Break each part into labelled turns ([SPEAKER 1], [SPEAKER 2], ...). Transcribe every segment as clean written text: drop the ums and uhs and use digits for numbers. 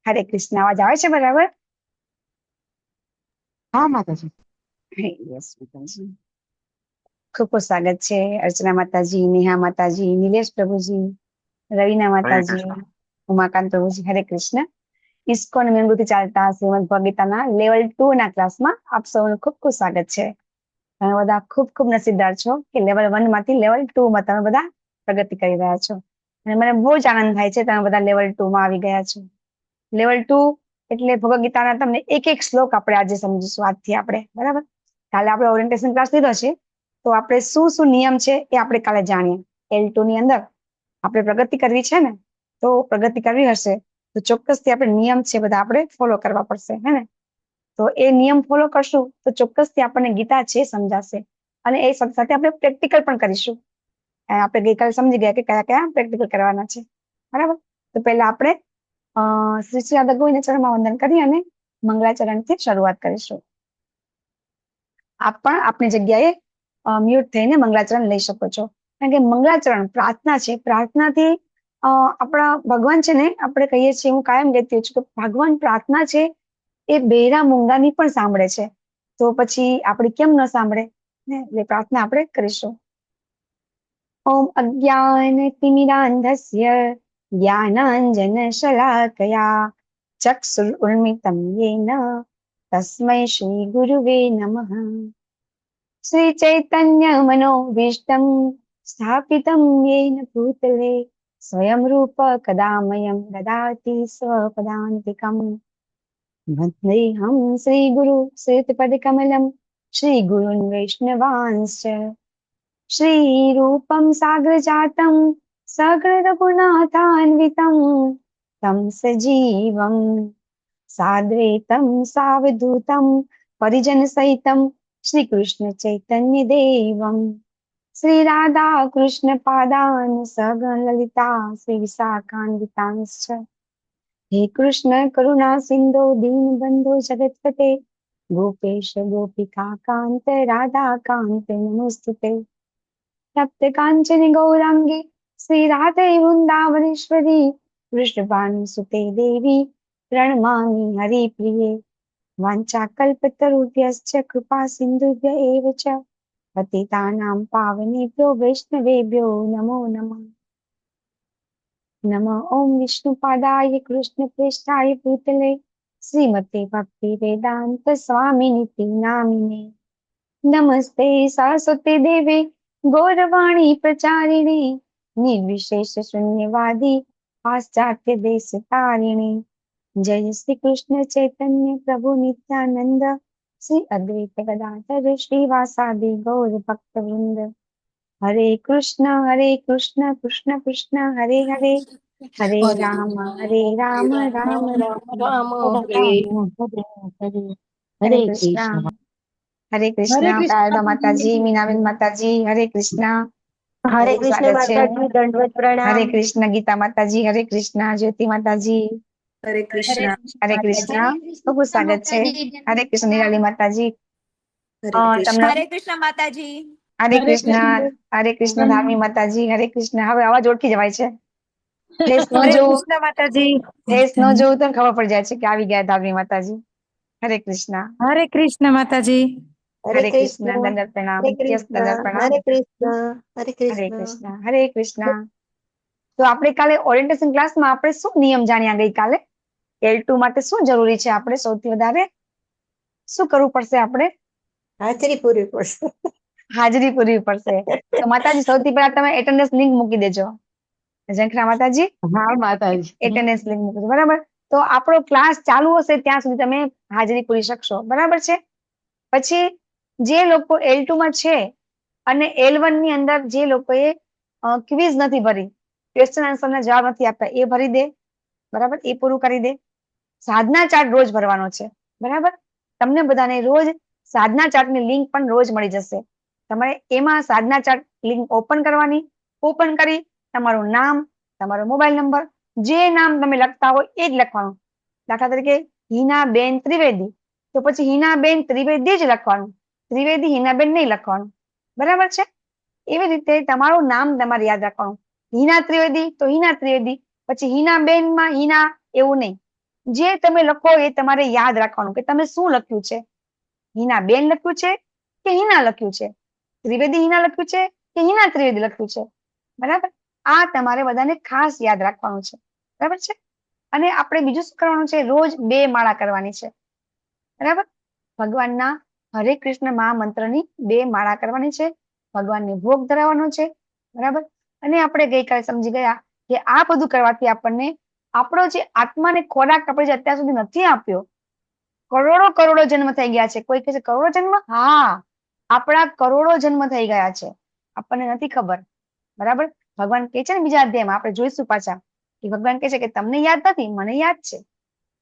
[SPEAKER 1] હરે કૃષ્ણ. અવાજ આવે છે બરાબર?
[SPEAKER 2] હા માતાજી.
[SPEAKER 1] યસ માતાજી. ખૂબ ખૂબ સ્વાગત છે અર્ચના માતાજી, નેહા માતાજી, નિલેશ પ્રભુજી, રવિના
[SPEAKER 2] હરે
[SPEAKER 1] માતાજી,
[SPEAKER 2] કૃષ્ણ.
[SPEAKER 1] ઉમાકાંત પ્રભુજી. હરે કૃષ્ણ. ઇસ્કોન મેંગુથી ચાલતા શ્રીમદ ભગવદ્ગીતાના લેવલ 2 ના ક્લાસમાં આપ સૌનું ખૂબ ખૂબ સ્વાગત છે. તમે બધા ખૂબ ખૂબ નસીબદાર છો કે લેવલ 1 માંથી લેવલ 2 માં તમે બધા પ્રગતિ કરી રહ્યા છો. અને મને બહુ જ આનંદ થાય છે તમે બધા લેવલ 2 માં આવી ગયા છો. લેવલ 2 એટલે ભગવદ ગીતાના તમને એક એક શ્લોક આપણે આજે સમજીશું આજથી આપણે, બરાબર? કાલે આપણે ઓરિએન્ટેશન ક્લાસ લીધો છે, તો આપણે શું શું નિયમ છે એ આપણે કાલે જાણીએ. L2 ની અંદર આપણે પ્રગતિ કરવી છે ને, તો પ્રગતિ કરવી હશે તો ચોક્કસથી આપણે નિયમ છે બધા આપણે ફોલો કરવા પડશે, હે ને? તો એ નિયમ ફોલો કરશું તો ચોક્કસથી આપણને ગીતા છે સમજાશે. અને એ સાથે સાથે આપણે પ્રેક્ટિકલ પણ કરીશું. આપણે ગઈકાલે સમજી ગયા કે કયા કયા પ્રેક્ટિકલ કરવાના છે, બરાબર? તો પહેલા આપણે શ્રી શ્રી રાધા ગોવિંદ ચરણમાં વંદન કરી અને મંગળાચરણથી શરૂઆત કરીશું. આપ પણ આપની જગ્યાએ મ્યુટ થઈને મંગળાચરણ લઈ શકો છો. કારણ કે મંગળાચરણ પ્રાર્થના છે. પ્રાર્થનાથી આપણા ભગવાન છે ને, આપણે કહીએ છીએ, હું કાયમ કહેતી છું કે ભગવાન પ્રાર્થના છે એ બહેરા મૂંગાની પણ સાંભળે છે. તો પછી આપણી કેમ ન સાંભળે ને? એટલે પ્રાર્થના આપણે કરીશું. ઓમ અજ્ઞાનતિમિરાન્ધસ્ય જ્ઞાનાંજન શલાકયા ચક્ષુરુન્મિલિतं येन તસ્મૈ શ્રી ગુરુવે નમઃ. શ્રી ચૈતન્ય મનોભીષ્ટં સ્થાપિतं येन ભૂતલે સ્વયં રૂપ કદામયં દદાતિ સ્વપદાન્તિકम्. વંદેહં શ્રી ગુરુ શ્રીયુતપદકમલં શ્રી ગુરૂन् વૈષ્ણવાંશ્ચ શ્રી રૂપં સાગર જાતં સગર રઘુનાથાન્વિતં तं સજીવં સાદ્વૈતં સાવધૂतं પરિજન સહિतं શ્રી કૃષ્ણ ચૈતન્ય દેવમ શ્રી રાધા કૃષ્ણ પાદાન સગણ લલિતા શ્રી વિશાખાન્વિતાંશ્ચ. હે કૃષ્ણ કરુણા સિંધુ દીનબંધુ જગતપતે ગોપેશ ગોપિકા કાંત રાધા કાંત નમોસ્તુતે. તપ્ત કાંચન ગૌરાંગી શ્રી રાધે વૃંદાવનેશ્વરી વૃષભાનુસુતે દેવી પ્रणमामि हरिप्रिये. वाञ्छाकल्पतरुभ्यश्च कृपा सिन्धुभ्य एव च पतितानां पावनेभ्यो वैष्णवेभ्यो नमो नमः. नमः ॐ विष्णुपादाय कृष्णप्रेष्ठाय भूतले श्रीमते भक्तिवेदान्त स्वामिनिति नामिने. नमस्ते सरस्वती देवे गौरवाणी प्रचारिणे निर्विशेष शून्यवादी पाश्चात्य देश तारिणे. जय श्री कृष्ण चैतन्य प्रभु नित्यानंद श्री अद्वैत गदाधर श्रीवासादि गौर भक्त वृंद. हरे कृष्ण कृष्ण कृष्ण हरे हरे, हरे राम राम राम
[SPEAKER 2] રામ
[SPEAKER 1] हरे.
[SPEAKER 2] રામ હરે હરે.
[SPEAKER 1] हरे
[SPEAKER 2] હરે
[SPEAKER 1] कृष्ण.
[SPEAKER 2] કૃષ્ણ.
[SPEAKER 1] हरे
[SPEAKER 2] હરે
[SPEAKER 1] कृष्ण.
[SPEAKER 2] કૃષ્ણ
[SPEAKER 1] શારદા માતાજી,
[SPEAKER 2] માતાજી.
[SPEAKER 1] મીનાબેન માતાજી, હરે કૃષ્ણ.
[SPEAKER 2] હરે
[SPEAKER 1] ખૂબ
[SPEAKER 2] કૃષ્ણ
[SPEAKER 1] સ્વાગત છે.
[SPEAKER 2] માતાજી, દંડવત
[SPEAKER 1] હરે
[SPEAKER 2] પ્રણામ.
[SPEAKER 1] કૃષ્ણ ગીતા માતાજી, હરે કૃષ્ણ જ્યોતિ માતાજી,
[SPEAKER 3] હરે
[SPEAKER 2] હરે
[SPEAKER 3] કૃષ્ણ.
[SPEAKER 2] કૃષ્ણ
[SPEAKER 1] હરે
[SPEAKER 2] માતાજી.
[SPEAKER 1] કૃષ્ણ. ખૂબ ખૂબ સ્વાગત છે. હરે કૃષ્ણ નિરાલી માતાજી.
[SPEAKER 3] હરે કૃષ્ણ.
[SPEAKER 1] તમને
[SPEAKER 4] હરે કૃષ્ણ માતાજી.
[SPEAKER 1] હરે
[SPEAKER 2] હરે
[SPEAKER 1] કૃષ્ણ.
[SPEAKER 2] કૃષ્ણ.
[SPEAKER 1] હરે કૃષ્ણ ધામી માતાજી, હરે કૃષ્ણ. હવે અવાજ ઓળખી જવાય છે. ફેસ નો
[SPEAKER 4] હરે
[SPEAKER 1] જોવું,
[SPEAKER 4] કૃષ્ણ માતાજી.
[SPEAKER 1] ફેસ નો જોવું તો ખબર પડી જાય છે કે આવી ગયા ધામી માતાજી. હરે કૃષ્ણ.
[SPEAKER 4] હરે કૃષ્ણ માતાજી.
[SPEAKER 3] હરે
[SPEAKER 1] હરે કૃષ્ણ.
[SPEAKER 3] કૃષ્ણ.
[SPEAKER 1] દંડવત પ્રણામ.
[SPEAKER 3] હરે
[SPEAKER 1] યસ, દંડવત
[SPEAKER 3] કૃષ્ણ.
[SPEAKER 1] પ્રણામ.
[SPEAKER 3] હરે કૃષ્ણ. હરે
[SPEAKER 1] હરે
[SPEAKER 3] કૃષ્ણ.
[SPEAKER 1] કૃષ્ણ. હરે કૃષ્ણ. તો આપણે કાલે ઓરિએન્ટેશન ક્લાસમાં આપણે શું નિયમ જાણ્યા ગઈકાલે? L2 માટે શું જરૂરી છે? આપણે સૌથી વધારે શું કરવું પડશે? આપણે
[SPEAKER 3] હાજરી પૂરવી પડશે.
[SPEAKER 1] હાજરી પૂરવી પડશે. તો માતાજી સૌથી પહેલા તમે એટેન્ડન્સ લિંક મૂકી દેજો. ઝંખના માતાજી
[SPEAKER 2] હા માતાજી.
[SPEAKER 1] એટેન્ડન્સ લિંક મૂકી દેજો, બરાબર? તો આપણો ક્લાસ ચાલુ હશે ત્યાં સુધી તમે હાજરી પૂરી શકશો, બરાબર છે? પછી જે લોકો L2 માં છે અને L1 ની અંદર જે લોકોએ ક્વિઝ નથી ભરી, ક્વેશ્ચન આન્સરના જવાબ નથી આપ્યા, એ ભરી દે, બરાબર? એ પૂરું કરી દે. સાધના ચાર્ટ રોજ ભરવાનો છે, બરાબર? તમને બધાને રોજ સાધના ચાર્ટની લિંક પણ રોજ મળી જશે. તમારે એમાં સાધના ચાર્ટ લિંક ઓપન કરવાની, ઓપન કરી તમારું નામ, તમારો મોબાઈલ નંબર, જે નામ તમે લખતા હોય એ જ લખવાનું. દાખલા તરીકે હિનાબેન ત્રિવેદી, તો પછી હિનાબેન ત્રિવેદી જ લખવાનું, ત્રિવેદી હિનાબેન નહીં લખવાનું, બરાબર છે? એવી રીતે તમારું નામ તમારે યાદ રાખવાનું. હિના ત્રિવેદી તો હિના ત્રિવેદી, પછી હિનાબેન માં હિના એવું નહીં. જે તમે લખો એ તમારે યાદ રાખવાનું કે તમે શું લખ્યું છે. હિના બેન લખ્યું છે કે હિના લખ્યું છે, ત્રિવેદી હિના લખ્યું છે કે હિના ત્રિવેદી લખ્યું છે. બરાબર, આ તમારે બધાને ખાસ યાદ રાખવાનું છે. બરાબર છે. અને આપણે બીજું શું કરવાનું છે, રોજ 2 માળા કરવાની છે. બરાબર, ભગવાનના હરે કૃષ્ણ મહામંત્રની 2 માળા કરવાની છે. ભગવાનને ભોગ ધરાવવાનો છે. બરાબર, અને આપણે ગઈકાલે સમજી ગયા કે આ બધું કરવાથી આપણને આપણો જે આત્માને ખોરાક આપણે જે અત્યાર સુધી નથી આપ્યો, કરોડો જન્મ થઈ ગયા છે. કોઈ કહે છે કરોડો જન્મ, હા, આપણા કરોડો જન્મ થઈ ગયા છે, આપણને નથી ખબર. બરાબર, ભગવાન કહે છે ને બીજા અધ્યાયમાં, આપણે જોઈશું પાછા, કે ભગવાન કહે છે કે તમને યાદ નથી, મને યાદ છે.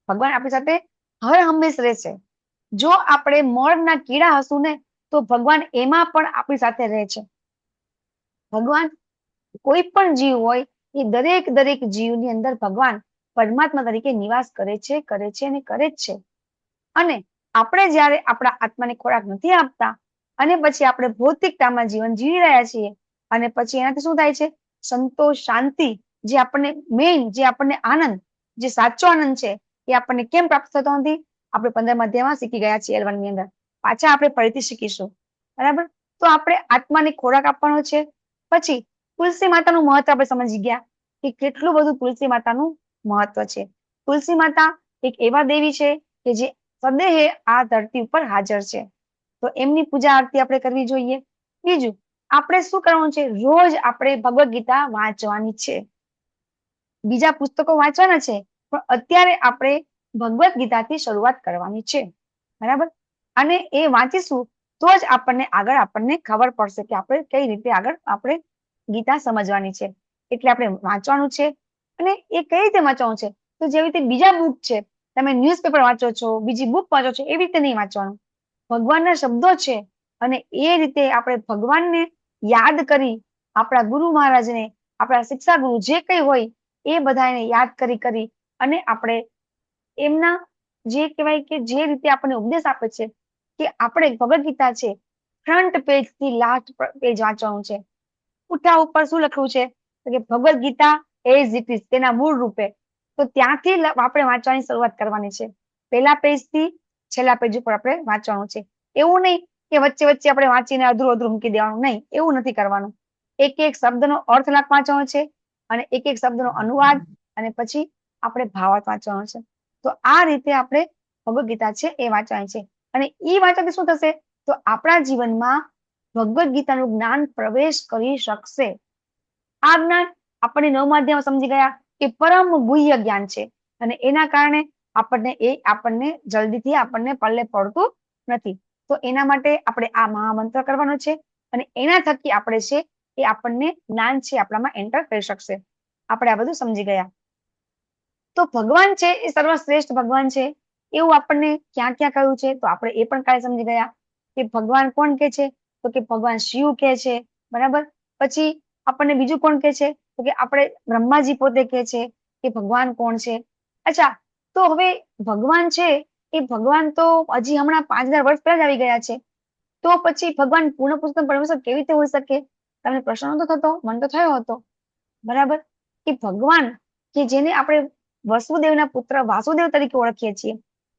[SPEAKER 1] ભગવાન આપણી સાથે હર હંમેશ રહેશે. જો આપણે મળના કીડા હશું ને, તો ભગવાન એમાં પણ આપણી સાથે રહે છે. ભગવાન કોઈ પણ જીવ હોય એ દરેક જીવની અંદર ભગવાન પરમાત્મા તરીકે નિવાસ કરે છે અને કરે જ છે. અને આપણે જ્યારે આપણા આત્માને ખોરાક નથી આપતા અને પછી આપણે ભૌતિકતામાં જીવન જીવી રહ્યા છીએ, અને પછી એનાથી શું થાય છે, સંતોષ, શાંતિ, જે આપણને મેઇન, જે આપણને આનંદ, જે સાચો આનંદ છે, એ આપણને કેમ પ્રાપ્ત થતો નથી? આપણે 15મા અધ્યાયમાં શીખી ગયા છીએ L1 ની અંદર. પાછા આપણે ફરીથી શીખીશું. બરાબર, તો આપણે આત્માને ખોરાક આપવાનો છે. પછી તુલસી માતાનું મહત્વ આપણે સમજી ગયા કે કેટલું બધું તુલસી માતાનું મહત્વ છે. તુલસી માતા એક એવા દેવી છે કે જે સદેહે આ ધરતી ઉપર હાજર છે. તો એમની પૂજા આરતી આપણે કરવી જોઈએ. બીજું, આપણે શું કરવાનું છે, રોજ આપણે ભગવદ ગીતા વાંચવાની છે. બીજા પુસ્તકો વાંચવાના છે, પણ અત્યારે આપણે ભગવદ ગીતાથી શરૂઆત કરવાની છે. બરાબર, અને એ વાંચીશું તો જ આપણને ખબર પડશે કે આપણે કઈ રીતે આગળ આપણે ગીતા સમજવાની છે. એટલે આપણે વાંચવાનું છે. અને એ કઈ રીતે વાંચવાનું છે, તો જેવી રીતે બીજા બુક છે, તમે ન્યૂઝપેપર વાંચો છો, બીજી બુક વાંચો છો, એવી રીતે નહીં વાંચવાનું. ભગવાનના શબ્દો છે, અને એ રીતે આપણે ભગવાનને યાદ કરી, આપણા ગુરુ મહારાજને, આપણા શિક્ષા ગુરુ જે કઈ હોય એ બધાને યાદ કરી અને આપણે એમના જે કહેવાય કે જે રીતે આપણને ઉપદેશ આપે છે, કે આપણે ભગવદ ગીતા છે, ફ્રન્ટ પેજ થી લાસ્ટ પેજ વાંચવાનું છે. પુઠા ઉપર શું લખ્યું છે, કે Bhagavad Gita as it is, તેના મૂળ રૂપે. તો ત્યાંથી આપણે વાંચવાની શરૂઆત કરવાની છે. પહેલા પેજ થી છેલ્લા પેજ ઉપર આપણે વાંચવાનું છે. એવું નહીં કે વચ્ચે આપણે વાંચીને અધૂરું મૂકી દેવાનું, નહીં, એવું નથી કરવાનું. એક શબ્દનો અર્થ વાંચવાનો છે, અને એક શબ્દનો અનુવાદ, અને પછી આપણે ભાવાર્થ વાંચવાનો છે. તો આ રીતે આપણે ભગવદ ગીતા છે એ વાંચવાની છે. અને એ વાંચવાથી શું થશે, તો આપણા જીવનમાં ભગવદ ગીતાનું જ્ઞાન પ્રવેશ કરી શકશે. આ જ્ઞાન આપણે 9મા અધ્યાયમાં સમજી ગયા કે પરમ ગુહ્ય જ્ઞાન છે, અને એના કારણે આપણને જલ્દીથી આપણને પલ્લે પડતું નથી. તો એના માટે આપણે આ મહામંત્ર કરવાનો છે, અને એના થકી આપણે છે એ આપણને જ્ઞાન છે આપણામાં એન્ટર કરી શકશે. આપણે આ બધું સમજી ગયા. તો ભગવાન છે એ સર્વશ્રેષ્ઠ ભગવાન છે એવું આપણને ક્યાં ક્યાં કહ્યું છે, તો આપણે એ પણ કાલે સમજી ગયા કે ભગવાન કોણ કે છે, તો કે ભગવાન શિવ કે છે. બરાબર, પછી આપણને બીજું કોણ કે છે, તો કે આપણે બ્રહ્માજી પોતે કે છે કે ભગવાન કોણ છે. અચ્છા, તો હવે ભગવાન છે એ ભગવાન તો હજી હમણાં 5000 વર્ષ પહેલા જ આવી ગયા છે. તો પછી ભગવાન પૂર્ણ પુરુષોત્તમ પરમેશ્વર કેવી રીતે હોઈ શકે? તમને પ્રશ્ન નતો થતો? મન તો થયો હતો. બરાબર, કે ભગવાન કે જેને આપણે વસુદેવના પુત્ર વાસુદેવ તરીકે ઓળખીએ છીએ,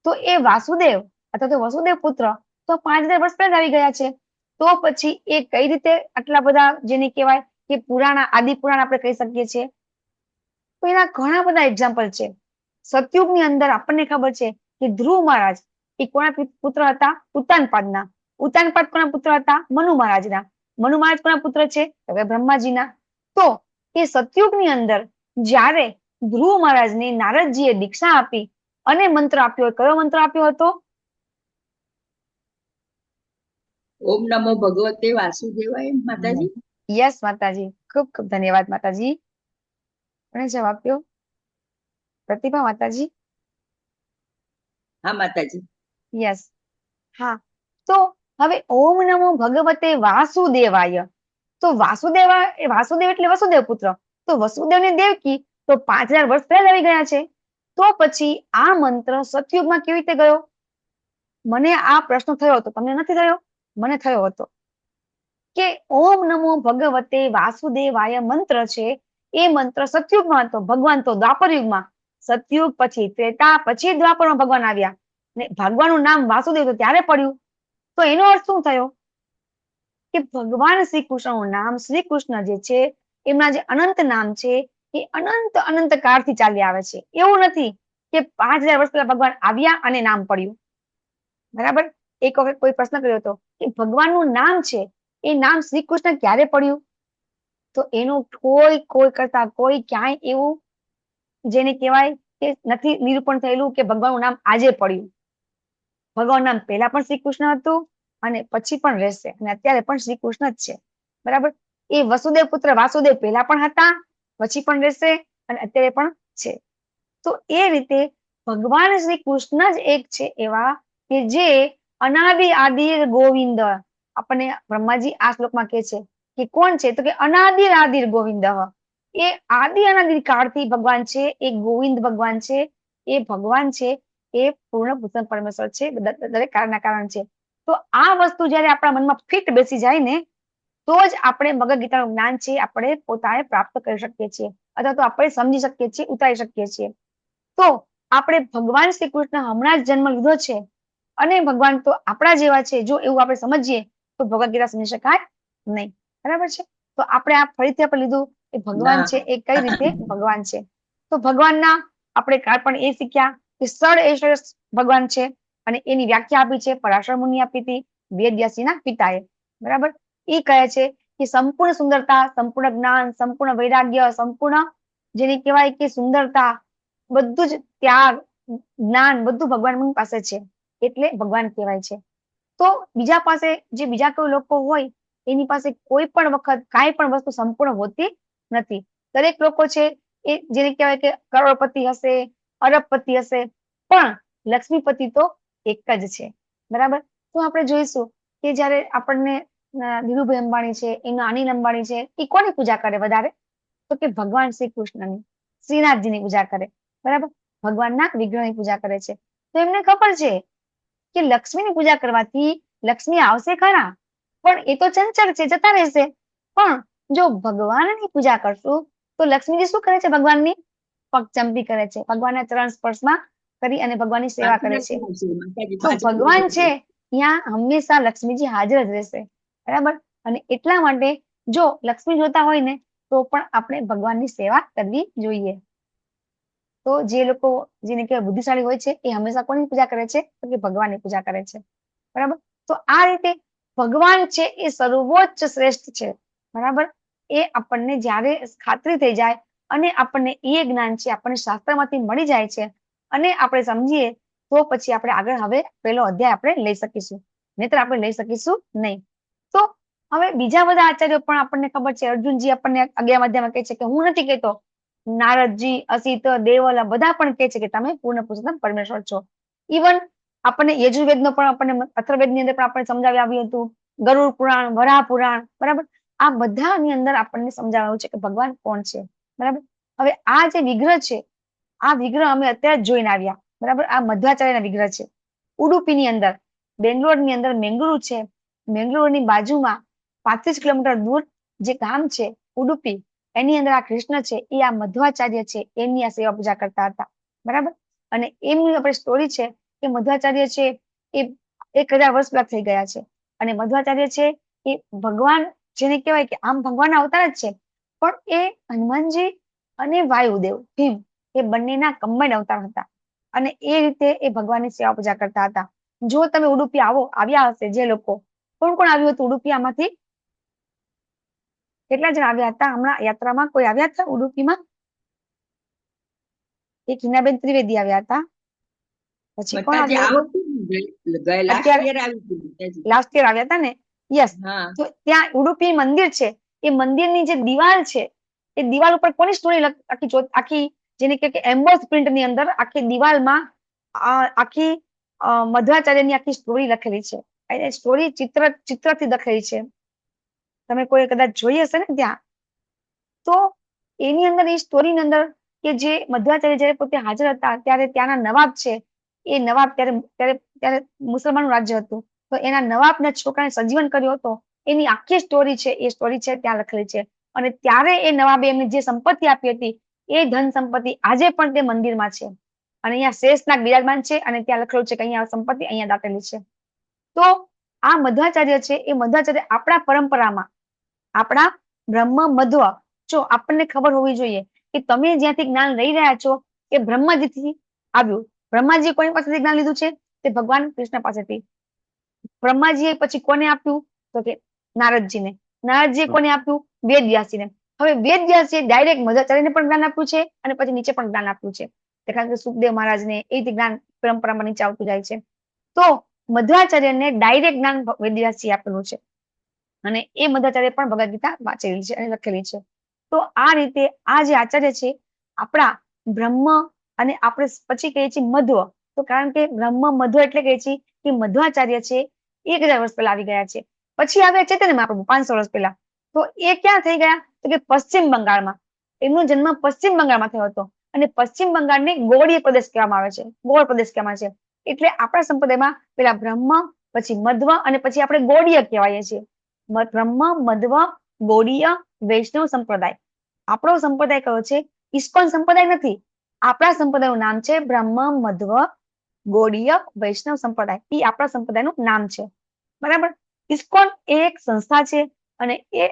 [SPEAKER 1] તો એ વાસુદેવ અથવા તો વસુદેવ પુત્ર તો 5000 વર્ષ પહેલા જ આવી ગયા છે. તો પછી એ કઈ રીતે આટલા બધા, જેને કહેવાય કે આદિ પુરાણ આપણે કહી શકીએ છીએ? તો એના ઘણા બધા એક્ઝામ્પલ છે. સતયુગની અંદર આપણને ખબર છે કે ધ્રુવ મહારાજ એ કોના પુત્ર હતા? ઉત્તાનપાદના. ઉત્તાનપાદ કોના પુત્ર હતા? મનુ મહારાજના. મનુ મહારાજ કોના પુત્ર છે? તો કે બ્રહ્માજીના. તો એ સતયુગની અંદર જ્યારે ધ્રુવ મહારાજને નારદજીએ દીક્ષા આપી અને મંત્ર આપ્યો, કયો મંત્ર આપ્યો હતો?
[SPEAKER 5] ઓમ નમો ભગવતે વાસુદેવાય. માતાજી,
[SPEAKER 1] યસ માતાજી, ખૂબ ખૂબ ધન્યવાદ માતાજી. કોને જવાબ આપ્યો? પ્રતિભા માતાજી.
[SPEAKER 5] હા માતાજી.
[SPEAKER 1] યસ, હા. તો હવે ઓમ નમો ભગવતે વાસુદેવાય. તો વાસુદેવ એટલે વસુદેવ પુત્ર. તો વસુદેવ ને દેવકી તો 5000 વર્ષ પહેલા આવી ગયા છે. તો પછી આ મંત્ર સતયુગમાં કેવી રીતે ગયો? મને આ પ્રશ્ન થયો હતો, તમને નથી થયો? મને થયો હતો કે ઓમ નમો ભગવતે વાસુદેવાય મંત્ર છે, એ મંત્ર સતયુગમાં હતો, ભગવાન તો દ્વાપર યુગમાં. સતયુગ પછી ત્રેતા પછી દ્વાપરમાં ભગવાન આવ્યા ને ભગવાનનું નામ વાસુદેવ તો ત્યારે પડ્યું. તો એનો અર્થ શું થયો કે ભગવાન શ્રી કૃષ્ણનું નામ, શ્રી કૃષ્ણ જે છે એમના જે અનંત નામ છે એ અનંત અનંત કાળથી ચાલી આવે છે. એવું નથી કે 5000 વર્ષ પહેલા ભગવાન આવ્યા અને નામ પડ્યું. બરાબર. એક વખત કોઈ પ્રશ્ન કર્યો હતો કે ભગવાનનું નામ છે એ નામ શ્રી કૃષ્ણ ક્યારે પડ્યું? તો એનું કોઈ કરતા કોઈ ક્યાંય એવું જેને કહેવાય કે નથી નિરૂપણ થયેલું કે ભગવાનનું નામ આજે પડ્યું. ભગવાનનું નામ પહેલા પણ શ્રી કૃષ્ણ હતું અને પછી પણ રહેશે અને અત્યારે પણ શ્રી કૃષ્ણ જ છે. બરાબર. એ વસુદેવ પુત્ર વાસુદેવ પહેલા પણ હતા, પછી પણ રહેશે અને અત્યારે પણ છે. તો એ રીતે ભગવાન શ્રી કૃષ્ણ જ એક છે એવા કે જે અનાદિ આદિર ગોવિંદ. આપણને બ્રહ્માજી આ શ્લોકમાં કહે છે કે કોણ છે? તો કે અનાદિર આદિર ગોવિંદ. એ આદિ અનાદિ કાળથી ભગવાન છે, એ ગોવિંદ ભગવાન છે, એ ભગવાન છે, એ પૂર્ણ પુરુષ પરમેશ્વર છે, દરેક કાળના કારણ છે. તો આ વસ્તુ જયારે આપણા મનમાં ફિટ બેસી જાય ને તો જ આપણે ભગવદ ગીતાનું જ્ઞાન છે આપણે પોતાને પ્રાપ્ત કરી શકીએ છીએ અથવા તો આપણે સમજી શકીએ છીએ, ઉતારી શકીએ છીએ. તો આપણે ભગવાન શ્રી કૃષ્ણ હમણાં જ જન્મ લીધો છે અને ભગવાન તો આપણા જેવા છે, જો એવું આપણે સમજીએ તો ભગવદ ગીતા સમજી શકાય નહીં. બરાબર છે. તો આપણે આ ફરીથી આપણે લીધું એ ભગવાન છે એ કઈ રીતે ભગવાન છે. તો ભગવાનના આપણે કાળ પણ એ શીખ્યા કે સળ એશ્વર ભગવાન છે અને એની વ્યાખ્યા આપી છે પરાશર મુનિ આપી હતી વેદવ્યાસજીના પિતાએ. બરાબર. એ કહે છે કે સંપૂર્ણ સુંદરતા, સંપૂર્ણ જ્ઞાન, સંપૂર્ણ વૈરાગ્ય, સંપૂર્ણ જેને કહેવાય કે સુંદરતા, બધું જ ત્યાગ, જ્ઞાન બધું ભગવાન પાસે છે એટલે ભગવાન કહેવાય છે. તો બીજા પાસે જે બીજા કોઈ લોકો હોય એની પાસે કોઈ પણ વખત કાંઈ પણ વસ્તુ સંપૂર્ણ હોતી નથી. દરેક લોકો છે એ જેને કહેવાય કે કરોડપતિ હશે, અરબપતિ હશે, પણ લક્ષ્મીપતિ તો એક જ છે. બરાબર. તો આપણે જોઈશું કે જયારે આપણને ધીરુભાઈ અંબાણી છે, એના અનિલ અંબાણી છે, એ કોની પૂજા કરે વધારે? તો કે ભગવાન શ્રી કૃષ્ણની, શ્રીનાથજીની પૂજા કરે. બરાબર. ભગવાનના વિગ્રહની પૂજા કરે છે. તો એમને ખબર છે કે લક્ષ્મીની પૂજા કરવાથી લક્ષ્મી આવશે ખરા પણ એ તો ચંચળ છે, જતા રહેશે. પણ જો ભગવાનની પૂજા કરશું તો લક્ષ્મીજી શું કરે છે? ભગવાનની પગચંપી કરે છે, ભગવાનના ચરણ સ્પર્શમાં કરી અને ભગવાનની સેવા કરે છે. તો ભગવાન છે ત્યાં હંમેશા લક્ષ્મીજી હાજર જ રહેશે. બરાબર. અને એટલા માટે જો લક્ષ્મી જોતા હોય ને તો પણ આપણે ભગવાનની સેવા કરવી જોઈએ. તો જે લોકો જેને કહેવાય બુદ્ધિશાળી હોય છે એ હંમેશા કોની પૂજા કરે છે? તો કે ભગવાનની પૂજા કરે છે. બરાબર. તો આ રીતે ભગવાન છે એ સર્વોચ્ચ શ્રેષ્ઠ છે. બરાબર. એ આપણને જયારે ખાતરી થઈ જાય અને આપણને એ જ્ઞાન છે આપણને શાસ્ત્રમાંથી મળી જાય છે અને આપણે સમજીએ તો પછી આપણે આગળ હવે પેલો અધ્યાય આપણે લઈ શકીશું, નહીતર આપણે લઈ શકીશું નહીં. તો હવે બીજા બધા આચાર્યો પણ આપણને ખબર છે, અર્જુનજી આપણને 11મા અધ્યાયમાં કહે છે કે હું નથી કહેતો, નારદજી, અસિત, દેવલ બધા પણ કહે છે કે તમે પૂર્ણ પુરુષોત્તમ પરમેશ્વર છો. ઇવન આપણને યજુર્વેદનો પણ આપણને અથર્વવેદની અંદર પણ આપણને સમજાવી આવ્યું હતું, ગરુડ પુરાણ, વરાહ પુરાણ. બરાબર. આ બધાની અંદર આપણને સમજાવ્યું છે કે ભગવાન કોણ છે. બરાબર. હવે આ જે વિગ્રહ છે આ વિગ્રહ અમે અત્યારે જ જોઈને આવ્યા. બરાબર. આ મધ્વાચાર્યના વિગ્રહ છે. ઉડુપીની અંદર, બેંગ્લોરની અંદર મેંગલુરુ છે, મેંગલુરુની બાજુમાં 35 કિલોમીટર દૂર જે ગામ છે ઉડુપી, એની અંદર આ કૃષ્ણ છે એ આ મધ્વાચાર્ય છે એમની આ સેવા પૂજા કરતા હતા. બરાબર. અને એમની આપણે સ્ટોરી છે કે મધ્વાચાર્ય છે એ 1000 વર્ષ બાદ થઈ ગયા છે અને મધ્વાચાર્ય છે એ ભગવાન જેને કહેવાય કે આમ ભગવાનના અવતાર જ છે પણ એ હનુમાનજી અને વાયુદેવ ભીમ એ બંનેના કમ્બાઈન્ડ અવતાર હતા અને એ રીતે એ ભગવાનની સેવા પૂજા કરતા હતા. જો તમે ઉડુપી આવ્યા હશે જે લોકો, કોણ કોણ આવ્યું હતું ઉડુપી? આમાંથી કેટલા જણ આવ્યા હતા હમણાં યાત્રામાં? કોઈ આવ્યા હતા ઉડુપીમાં? એક હિનાબેન ત્રિવેદી આવ્યા હતા. પછી કોણ આવ્યા? લાસ્ટ યર આવ્યા હતા ને? યસ. તો ત્યાં ઉડુપી મંદિર છે, એ મંદિરની જે દિવાલ છે એ દિવાલ ઉપર કોની સ્ટોરી આખી જેને કે એમ્બોસ પ્રિન્ટ ની અંદર આખી દિવાલમાં આખી મધ્વાચાર્યની આખી સ્ટોરી લખેલી છે. એ સ્ટોરી ચિત્રથી લખેલી છે. તમે કોઈ કદાચ જોઈ હશે ને ત્યાં. તો એની અંદર એ સ્ટોરીની અંદર કે જે મધ્વાચાર્ય જયારે પોતે હાજર હતા ત્યારે ત્યાંના નવાબ છે એ નવાબ ત્યારે મુસલમાનનું રાજ્ય હતું તો એના નવાબના છોકરાને સજીવન કર્યો હતો એની આખી સ્ટોરી છે એ સ્ટોરી છે ત્યાં લખેલી છે. અને ત્યારે એ નવાબે એમને જે સંપત્તિ આપી હતી એ ધન સંપત્તિ આજે પણ તે મંદિરમાં છે અને અહીંયા શેષનાગ બિરાજમાન છે અને ત્યાં લખેલું છે કે અહીંયા સંપત્તિ અહીંયા દાટેલી છે. તો આ મધ્વાચાર્ય છે એ મધ્વાચાર્ય આપણા પરંપરામાં આપણા બ્રહ્મ મધ્વ, જો આપણને ખબર હોવી જોઈએ કે તમે જ્યાંથી જ્ઞાન લઈ રહ્યા છો એ બ્રહ્માજીથી આવ્યું. બ્રહ્માજીએ કોની પાસેથી જ્ઞાન લીધું છે? તે ભગવાન કૃષ્ણ પાસેથી. બ્રહ્માજીએ પછી કોને આપ્યું? તો કે નારદજીને. નારદજીએ કોને આપ્યું? વેદવ્યાસજીને. હવે વેદવ્યાસજીએ ડાયરેક્ટ મધ્વાચાર્યને પણ જ્ઞાન આપ્યું છે અને પછી નીચે પણ જ્ઞાન આપ્યું છે. કારણ કે સુખદેવ મહારાજને એ રીતે જ્ઞાન પરંપરામાં નીચે આવતું જાય છે. તો મધ્વાચાર્યને ડાયરેક્ટ જ્ઞાન વેદવ્યાસજી આપેલું છે અને એ મધ્વાચાર્ય પણ ભગવદ ગીતા વાંચેલી છે અને લખેલી છે. તો આ રીતે આ જે આચાર્ય છે આપણા બ્રહ્મ અને આપણે પછી કહીએ છીએ મધ્વ. તો કારણ કે બ્રહ્મ મધ્વ એટલે કહીએ છીએ કે મધ્વાચાર્ય છે 1000 વર્ષ પહેલા આવી ગયા છે. પછી આવ્યા ચૈતન્ય મહાપ્રભુ 500 વર્ષ પહેલા. તો એ ક્યાં થઈ ગયા? તો કે પશ્ચિમ બંગાળમાં. એમનો જન્મ પશ્ચિમ બંગાળમાં થયો હતો અને પશ્ચિમ બંગાળને ગોળીય પ્રદેશ કહેવામાં આવે છે, ગોળ પ્રદેશ કહેવામાં આવે છે. એટલે આપણા સંપ્રદાયમાં પેલા બ્રહ્મ, પછી મધ્વ અને પછી આપણે ગોળીય કહેવાય છીએ. બ્રહ્મ, મધ્વ, ગોળીય, વૈષ્ણવ સંપ્રદાય. આપણો સંપ્રદાય કયો છે? ઇસ્કોન સંપ્રદાય નથી. આપણા સંપ્રદાયનું નામ છે બ્રહ્મ, મધ્વ, ગોળીય, વૈષ્ણવ સંપ્રદાય. એ આપણા સંપ્રદાયનું નામ છે. બરાબર. ઇસ્કોન એ એક સંસ્થા છે અને એ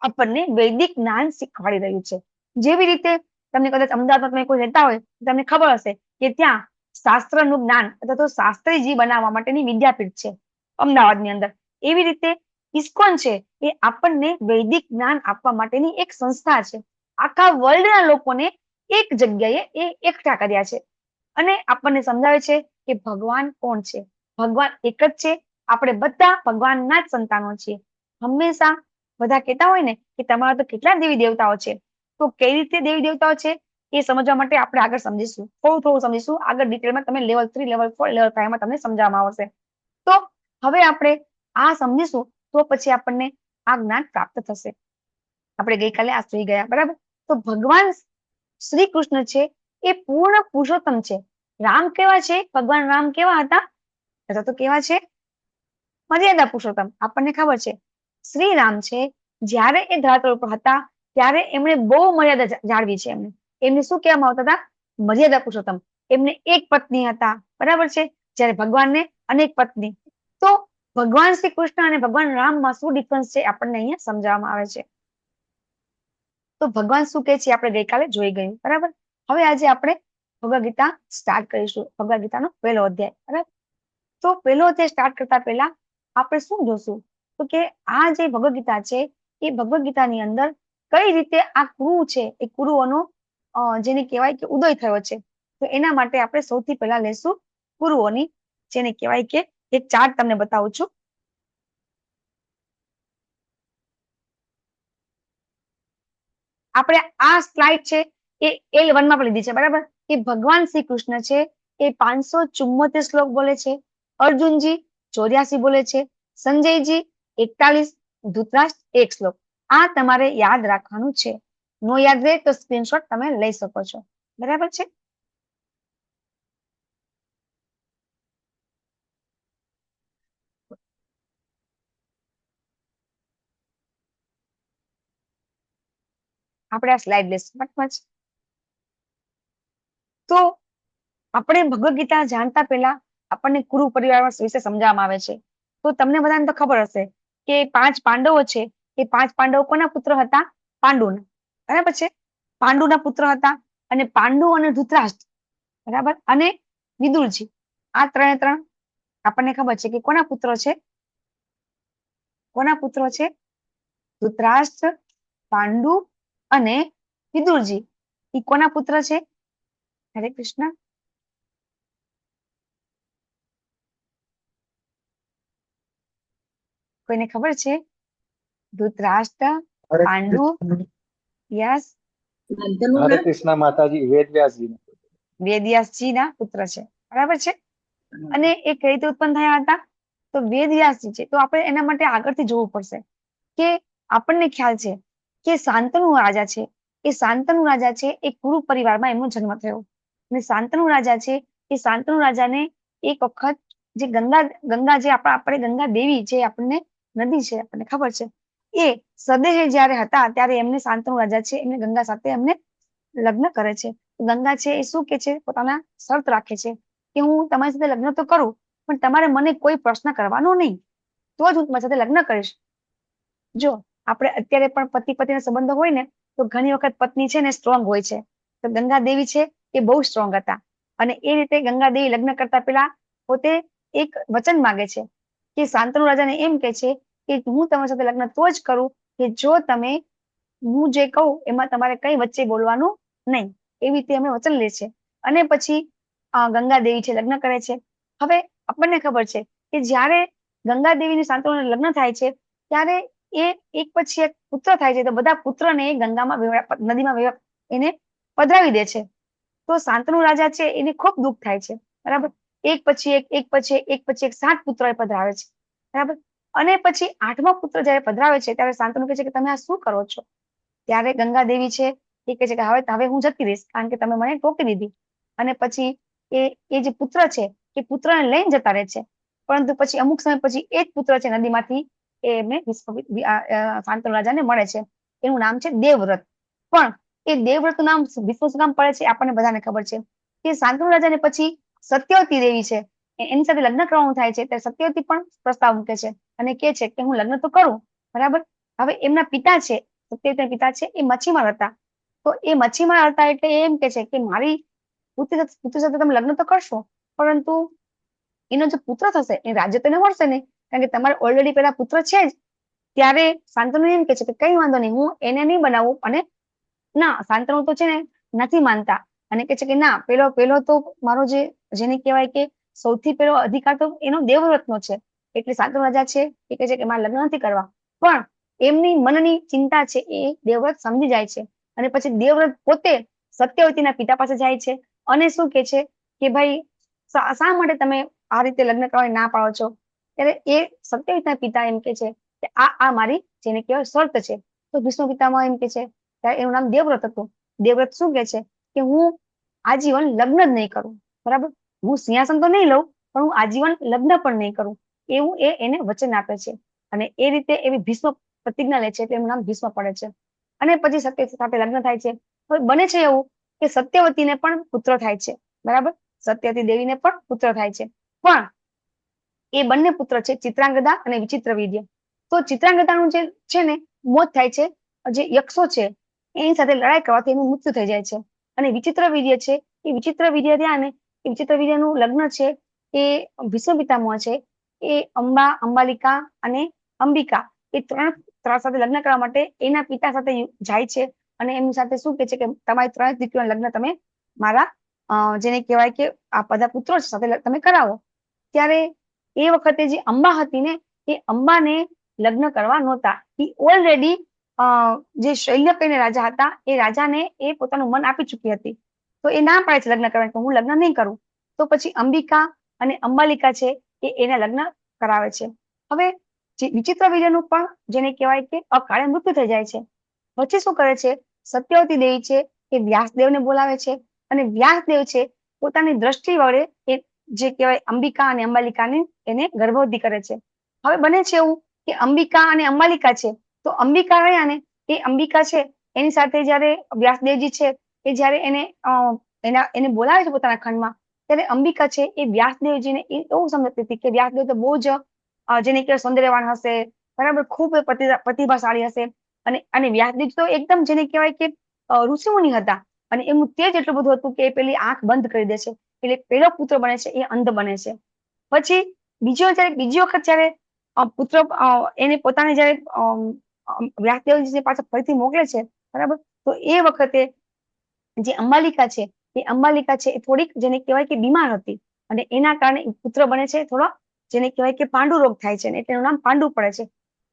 [SPEAKER 1] આપણને વૈદિક જ્ઞાન શીખવાડી રહ્યું છે. જેવી રીતે તમને કદાચ અમદાવાદમાં તમે કોઈ રહેતા હોય તમને ખબર હશે કે ત્યાં શાસ્ત્રનું જ્ઞાન અથવા તો શાસ્ત્રીજી બનાવવા માટેની વિદ્યાપીઠ છે અમદાવાદની અંદર. એવી રીતે ઇસ્કોન છે એ આપણને વૈદિક જ્ઞાન આપવા માટેની એક સંસ્થા છે. આખા વર્લ્ડના લોકોને એક જગ્યાએ એ એકઠા કર્યા છે અને આપણને સમજાવે છે કે ભગવાન કોણ છે. ભગવાન એક જ છે. આપણે બધા ભગવાનના જ સંતાનો છીએ. હંમેશા બધા કહેતા હોય ને કે તમારા તો કેટલા દેવી દેવતાઓ છે. તો કઈ રીતે દેવી દેવતાઓ છે એ સમજવા માટે આપણે આગળ સમજીશું, થોડું સમજીશું. આગળ ડિટેલમાં તમે લેવલ 3, લેવલ 4, લેવલ 5 માં તમને સમજાવવામાં આવશે. તો હવે આપણે આ સમજીશું તો પછી આપણને આ જ્ઞાન પ્રાપ્ત થશે. આપણે ગઈકાલે આ જોઈ ગયા. બરાબર. તો ભગવાન શ્રી કૃષ્ણ છે એ પૂર્ણ પુરુષોત્તમ છે. રામ કેવા છે? ભગવાન રામ કેવા હતા? અથવા તો કેવા છે? મર્યાદા પુરુષોત્તમ. આપણને ખબર છે શ્રી રામ છે જ્યારે એ ધરાતલ ઉપર હતા ત્યારે એમણે બહુ મર્યાદા જાળવી છે. એમને શું કહેવામાં આવતા હતા? મર્યાદા પુરુષોત્તમ. એમને એક પત્ની હતા. બરાબર છે. જ્યારે ભગવાનને અનેક પત્ની. તો ભગવાન શ્રી કૃષ્ણ અને ભગવાન રામમાં શું ડિફરન્સ છે આપણને અહીંયા સમજાવવામાં આવે છે. તો ભગવાન શું કહે છે આપણે ગઈકાલે જોઈ ગયું. બરાબર. હવે આજે આપણે ભગવદ ગીતા સ્ટાર્ટ કરીશું. ભગવદ ગીતાનો પહેલો અધ્યાય. બરાબર. તો પહેલો અધ્યાય સ્ટાર્ટ કરતા પહેલા આપણે શું જોશું? તો કે આ જે ભગવદ ગીતા છે એ ભગવદ ગીતાની અંદર કઈ રીતે આ કુરુ છે એ કુરુઓનો જેને કહેવાય કે ઉદય થયો છે. તો એના માટે આપણે સૌથી પહેલા લેશું કુરુઓની, જેને કહેવાય કે એક ચાર્ટ તમને બતાવું છું. આપણે આ સ્લાઇડ છે એ L1 માં પણ લીધી છે. બરાબર. કે ભગવાન શ્રી કૃષ્ણ છે એ 574 શ્લોક બોલે છે. અર્જુનજી 84 બોલે છે. સંજયજી 41, ધૃતરાષ્ટ્ર 1 શ્લોક. આ તમારે યાદ રાખવાનું છે. નો યાદ રહે તો સ્ક્રીનશોટ તમે લઈ શકો છો. બરાબર છે. આપણે આ સ્લાઇડ લઈશું. બરાબર છે. તો આપણે ભગવદ ગીતા જાણતા પહેલા આપણને કુરુ પરિવાર વિશે સમજાવવામાં આવે છે. તો તમને બધાને તો ખબર હશે કે 5 પાંડવો છે. એ 5 પાંડવો કોના પુત્ર હતા? પાંડુના. બરાબર છે. પાંડુના પુત્ર હતા અને પાંડુ અને ધૃતરાષ્ટ્ર, બરાબર, અને વિદુરજી, આ 3 આપણને ખબર છે કે કોના પુત્રો છે? કોના પુત્રો છે? ધૃતરાષ્ટ્ર, પાંડુ અને વિદુરજી. એ કોના પુત્ર છે? હરે કૃષ્ણ. કોઈને ખબર છે? ધૃતરાષ્ટ્ર, પાંડુ, યસ,
[SPEAKER 6] હરે કૃષ્ણ માતાજી,
[SPEAKER 1] વેદવ્યાસજી ના પુત્ર છે. બરાબર છે. અને એ કઈ રીતે ઉત્પન્ન થયા હતા? તો વેદવ્યાસજી છે. તો આપણે એના માટે આગળથી જોવું પડશે કે આપણને ખ્યાલ છે કે શાંતનુ રાજા છે. એ શાંતનુ રાજા છે એ કુરુ પરિવારમાં એમનો જન્મ થયો. અને શાંતનુ રાજા છે એ શાંતનુ રાજાને એક વખત જે ગંગા જે આપણે ગંગા દેવી જે આપણને નદી છે આપણને ખબર છે, એ સદેહે જયારે હતા ત્યારે એમને શાંતનુ રાજા છે એમને ગંગા સાથે એમને લગ્ન કરે છે. ગંગા છે એ શું કે છે, પોતાના શરત રાખે છે કે હું તમારી સાથે લગ્ન તો કરું, પણ તમારે મને કોઈ પ્રશ્ન કરવાનો નહીં, તો જ હું તમારી સાથે લગ્ન કરીશ. જો આપણે અત્યારે પણ પતિ પત્નીના સંબંધો હોય ને, તો ઘણી વખત પત્ની છે ને સ્ટ્રોંગ હોય છે, તો ગંગા દેવી છે એ બહુ સ્ટ્રોંગ હતા. અને એ રીતે ગંગા દેવી લગ્ન કરતા પહેલા પોતે એક વચન માંગે છે કે શાંતનુ રાજાને એમ કે છે કે હું તમારી સાથે લગ્ન તો જ કરું કે જો તમે હું જે કહું એમાં તમારે કઈ વચ્ચે બોલવાનું નહીં. એવી રીતે અમે વચન લે છે. અને પછી ગંગા દેવી છે લગ્ન કરે છે. હવે આપણને ખબર છે કે જ્યારે ગંગા દેવીની શાંતનુના લગ્ન થાય છે ત્યારે એ એક પછી એક પુત્ર થાય છે, તો બધા પુત્રને ગંગામાં નદીમાં એને પધરાવી દે છે. તો શાંતનુ રાજા છે એને ખૂબ દુઃખ થાય છે, બરાબર. એક પછી એક 7 પુત્ર એ પધરાવે છે, બરાબર. અને પછી 8મા પુત્ર જયારે પધરાવે છે ત્યારે શાંતનુ કહે છે કે તમે આ શું કરો છો? ત્યારે ગંગા દેવી છે એ કહે છે કે હવે હું જતી રહીશ, કારણ કે તમે મને ટોકી દીધી. અને પછી એ જે પુત્ર છે એ પુત્રને લઈને જતા રહે છે. પરંતુ પછી અમુક સમય પછી એ જ પુત્ર છે નદીમાંથી એમને શાંતનુ રાજાને મળે છે. એનું નામ છે દેવવ્રત. પણ એ દેવવ્રતનું નામ વિશ્વ શું કામ પડે છે આપણને બધાને ખબર છે કે શાંતનુ રાજાને પછી સત્યવતી દેવી છે એની સાથે લગ્ન કરવાનું થાય છે, ત્યારે સત્યવતી પણ પ્રસ્તાવ મૂકે છે અને કે છે કે હું લગ્ન તો કરું, બરાબર. હવે એમના પિતા છે, સત્યવતીના પિતા છે એ મચ્છીમાર હતા. તો એ મચ્છીમાર હતા એટલે એમ કે છે કે મારી પુત્રી સાથે તમે લગ્ન તો કરશો, પરંતુ એનો જે પુત્ર થશે એ રાજ્ય તો એને મળશે નહીં, કારણ કે તમારે ઓલરેડી પેલા પુત્ર છે જ. ત્યારે શાંતનુ એમ કે છે કે કઈ વાંધો નહીં, હું એને નહીં બનાવું. અને ના, શાંતનુ તો છે ને નથી માનતા અને કે છે કે ના, પેલો તો મારો જેને કહેવાય કે સૌથી પહેલો અધિકાર તો એનો દેવવ્રતનો છે. એટલે શાંતનુ રાજા છે એ કહે છે કે મારે લગ્ન નથી કરવા. પણ એમની મનની ચિંતા છે એ દેવવ્રત સમજી જાય છે. અને પછી દેવવ્રત પોતે સત્યવતીના પિતા પાસે જાય છે અને શું કે છે કે ભાઈ શા માટે તમે આ રીતે લગ્ન કરવાની ના પાડો છો? ત્યારે એ સત્યવતીના પિતા એમ કે છે કે આ મારી જેને કહેવાય શરત છે. તો ભીષ્મ પિતામહ એમ કે છે, એનું નામ દેવવ્રત હતું. દેવવ્રત શું કે છે કે હું આજીવન લગ્ન જ નહીં કરું, બરાબર. હું સિંહાસન તો નહીં લઉં, પણ હું આજીવન લગ્ન પણ નહીં કરું, એવું એને વચન આપે છે. અને એ રીતે એવી ભીષ્મ પ્રતિજ્ઞા લે છે એટલે એનું નામ ભીષ્મ પડે છે. અને પછી સત્યવતી સાથે લગ્ન થાય છે. હવે બને છે એવું કે સત્યવતીને પણ પુત્ર થાય છે, બરાબર. સત્યવતી દેવીને પણ પુત્ર થાય છે. પણ એ બંને પુત્ર છે ચિત્રાંગદા અને વિચિત્રવીર્ય. તો ચિત્રાંગદાનું જે છે ને મોત થાય છે, જે યક્ષો છે એની સાથે લડાઈ કરવાથી એનું મૃત્યુ થઈ જાય છે. અને વિચિત્રવીર્ય છે એ વિચિત્રવીર્ય રહ્યા ને એ વિચિત્રવીર્યનું લગ્ન છે એ ભીષ્મ પિતામહ છે એ અંબાલિકા અને અંબિકા એ ત્રણ સાથે લગ્ન કરવા માટે એના પિતા સાથે જાય છે. અને એમની સાથે શું કે છે કે તમારી 3 દીકરીઓના લગ્ન તમે મારા જેને કહેવાય કે આ બધા પુત્રો સાથે તમે કરાવો. ત્યારે એ વખતે જે અંબા હતી ને એ અંબાને લગ્ન કરવા નહોતા. એ ઓલરેડી જે શૈલ્ય કરીને રાજા હતા એ રાજાને એ પોતાનું મન આપી ચૂકી હતી. તો એ ના પાડે છે લગ્ન કરવાનું કે હું લગ્ન નહીં કરું. તો પછી અંબિકા અને અંબાલિકા છે એ એના લગ્ન કરાવે છે. હવે જે વિચિત્રવીર્યનું પણ જેને કહેવાય કે અકાળે મૃત્યુ થઈ જાય છે. પછી શું કરે છે સત્યવતી દેવી છે એ વ્યાસદેવને બોલાવે છે અને વ્યાસદેવ છે પોતાની દ્રષ્ટિ વડે એ જે કહેવાય અંબિકા અને અંબાલિકાને એને ગર્ભવતી કરે છે. હવે બને છે એવું કે અંબિકા અને અંબાલિકા છે, તો અંબિકા રહ્યા ને એ અંબિકા છે એની સાથે જયારે વ્યાસદેવજી છે એ જયારે એને બોલાવે છે પોતાના ખંડમાં, ત્યારે અંબિકા છે એ વ્યાસદેવજીને એવું સમજતી હતી કે વ્યાસદેવ તો બહુ જ જેને કહેવાય સૌંદર્યવાન હશે, બરાબર, ખૂબ પ્રતિભાશાળી હશે. અને વ્યાસદેવ તો એકદમ જેને કહેવાય કે ઋષિમુનિ હતા અને એમનું તેજ એટલું બધું હતું કે એ પેલી આંખ બંધ કરી દે છે એટલે પેલો પુત્ર બને છે એ અંધ બને છે. પછી બીજી વખત જયારે પુત્ર એને પોતાને જયારે વ્યાસદેવજી પાછા ફરીથી મોકલે છે, બરાબર, તો એ વખતે જે અંબાલિકા છે એ થોડીક જેને કહેવાય કે બીમાર હતી અને એના કારણે પુત્ર બને છે થોડો જેને કહેવાય કે પાંડુ રોગ થાય છે એટલે એનું નામ પાંડુ પડે છે.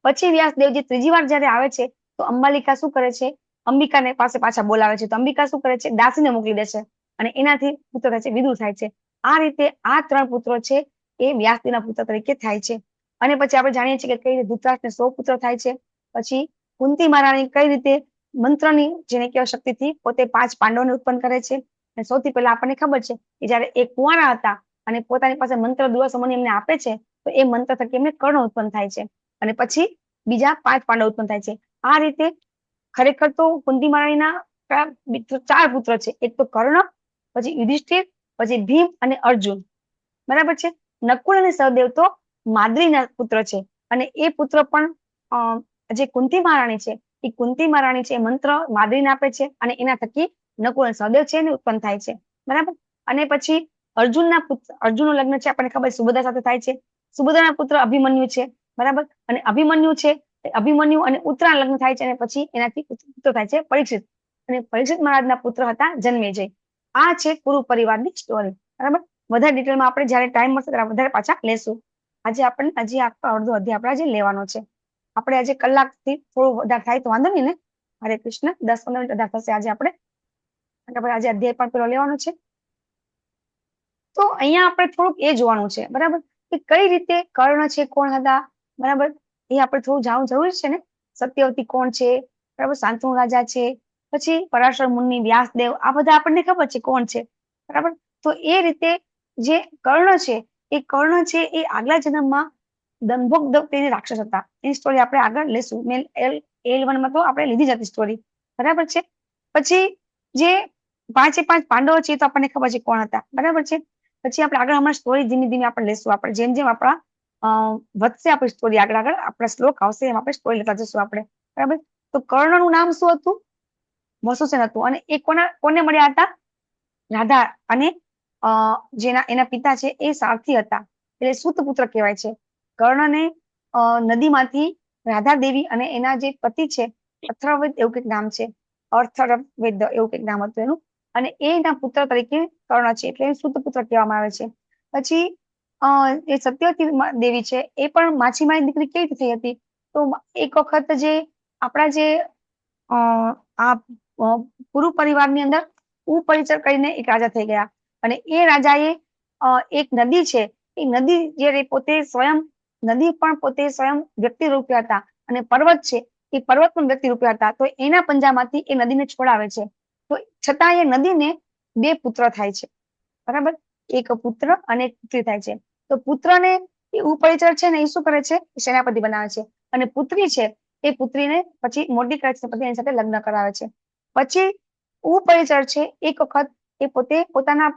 [SPEAKER 1] પછી વ્યાસદેવજી ત્રીજી વાર જયારે આવે છે તો અંબાલિકા શું કરે છે, અંબિકાને પાસે પાછા બોલાવે છે. તો અંબિકા શું કરે છે, દાસીને મોકલી દે છે અને એનાથી પુત્ર થાય છે વિદુર થાય છે. આ રીતે આ 3 પુત્રો છે એ વ્યાસદેવના પુત્ર તરીકે થાય છે. અને પછી આપણે જાણીએ છીએ કે કઈ રીતે ધૃતરાષ્ટ્રને 100 પુત્ર થાય છે. પછી કુંતી મહારાણી કઈ રીતે મંત્રની જેને કહેવાય શક્તિથી પોતે 5 પાંડવોને ઉત્પન્ન કરે છે. અને સૌથી પહેલા આપણને ખબર છે કે જયારે એ કુંવારા હતા અને પોતાની પાસે મંત્ર દુર્વાસમુનિ એમને આપે છે તો એ મંત્ર થકી એમને કર્ણ ઉત્પન્ન થાય છે અને પછી બીજા 5 પાંડવ ઉત્પન્ન થાય છે. આ રીતે ખરેખર તો કુંતી મહારાણીના ચાર પુત્ર છે. એક તો કર્ણ, પછી યુધિષ્ઠિર, પછી ભીમ અને અર્જુન. બરાબર છે. નકુલ અને સહદેવ તો માદ્રીના પુત્ર છે અને એ પુત્ર પણ જે કુંતી મહારાણી છે એ કુંતી મહારાણી છે એ મંત્ર માદ્રીને આપે છે અને એના થકી નકુલ અને સહદેવ છે એને ઉત્પન્ન થાય છે. બરાબર. અને પછી અર્જુનનું લગ્ન છે આપણને ખબર સુભદ્રા સાથે થાય છે. સુભદ્રાના પુત્ર અભિમન્યુ છે. બરાબર. અને અભિમન્યુ છે અભિમન્યુ અને ઉત્તરાયણ લગ્ન થાય છે અને પછી એનાથી પુત્ર થાય છે પરીક્ષિત. અને પરીક્ષિત મહારાજના પુત્ર હતા જન્મેજય. આ છે કુરુ પરિવારની સ્ટોરી. બરાબર. વધારે ડિટેલમાં આપણે જયારે ટાઈમ મળશે ત્યારે વધારે પાછા લેશું. આજે આપણને હજી આખો અડધો અધ્યાય આપણે આજે લેવાનો છે. આપણે આજે કલાકથી થોડું વધારે થાય તો વાંધો નહીં ને. હરે કૃષ્ણ. 10-15 મિનિટ વધારે થશે આજે આપણે આજે અધ્યાય પણ પેલો લેવાનો છે. તો અહીંયા આપણે થોડુંક એ જોવાનું છે. બરાબર. કે કઈ રીતે કર્ણ છે કોણ હતા. બરાબર. એ આપણે થોડું જાણવું જરૂરી છે ને. સત્યવતી કોણ છે. બરાબર. શાંતનુ રાજા છે. પછી પરાશર મુનિ, વ્યાસદેવ, આ બધા આપણને ખબર છે કોણ છે. બરાબર. તો એ રીતે જે કર્ણ છે એ આગલા જન્મમાં દંભોક તેને રાક્ષસ હતા. એની સ્ટોરી આપણે આગળ લેશું. L1 તો આપણે લીધી જ હતી સ્ટોરી. બરાબર છે. પછી જે 5 પાંડવો છે એ તો આપણને ખબર છે કોણ હતા. બરાબર છે. પછી આપણે આગળ હમણાં સ્ટોરી ધીમે ધીમે આપણે લેશું. આપણે જેમ જેમ આપણા વધશે આપણી સ્ટોરી આગળ આપણા શ્લોક આવશે એમ આપણે સ્ટોરી લેતા જશું આપણે. બરાબર. તો કર્ણનું નામ શું હતું. વસુસેન હતું. અને એ કોને મળ્યા હતા. રાધા અને એના પિતા છે એ સારથી હતા. એટલે સુત પુત્ર કહેવાય છે. કર્ણને નદીમાંથી રાધા દેવી અને એના જે પતિ છે અથર્વવેદ એવું કંઈક નામ છે. અથર્વવેદ એવું કંઈક નામ હતું એનું. અને એના પુત્ર તરીકે કર્ણ છે. એટલે સુત પુત્ર કહેવામાં આવે છે. પછી એ સત્યવતી દેવી છે એ પણ માછીમારી દીકરી કેવી રીતે થઈ હતી. તો એક વખત જે આપણા જે આ કુરુ પરિવારની અંદર ઉપરિચર કરીને એક રાજા થઈ ગયા. અને એ રાજાએ એક નદી છે એ નદી જયારે નદી પણ પોતે સ્વયં વ્યક્તિ રૂપે હતા. અને પર્વત છે એ પર્વત પણ વ્યક્તિ રૂપે હતા. તો એના પંજામાંથી એ નદીને છોડાવે છે. તો છતાં એ નદીને 2 પુત્ર થાય છે. બરાબર. એક પુત્ર અને એક પુત્રી થાય છે. તો પુત્રને એ ઉપરિચર છે ને એ શું કરે છે સેનાપતિ બનાવે છે. અને પુત્રી છે એ પુત્રીને પછી મોટી કરે છે. પછી એની સાથે લગ્ન કરાવે છે. પછી ઉપરિચર છે એક વખત એ પોતે પોતાના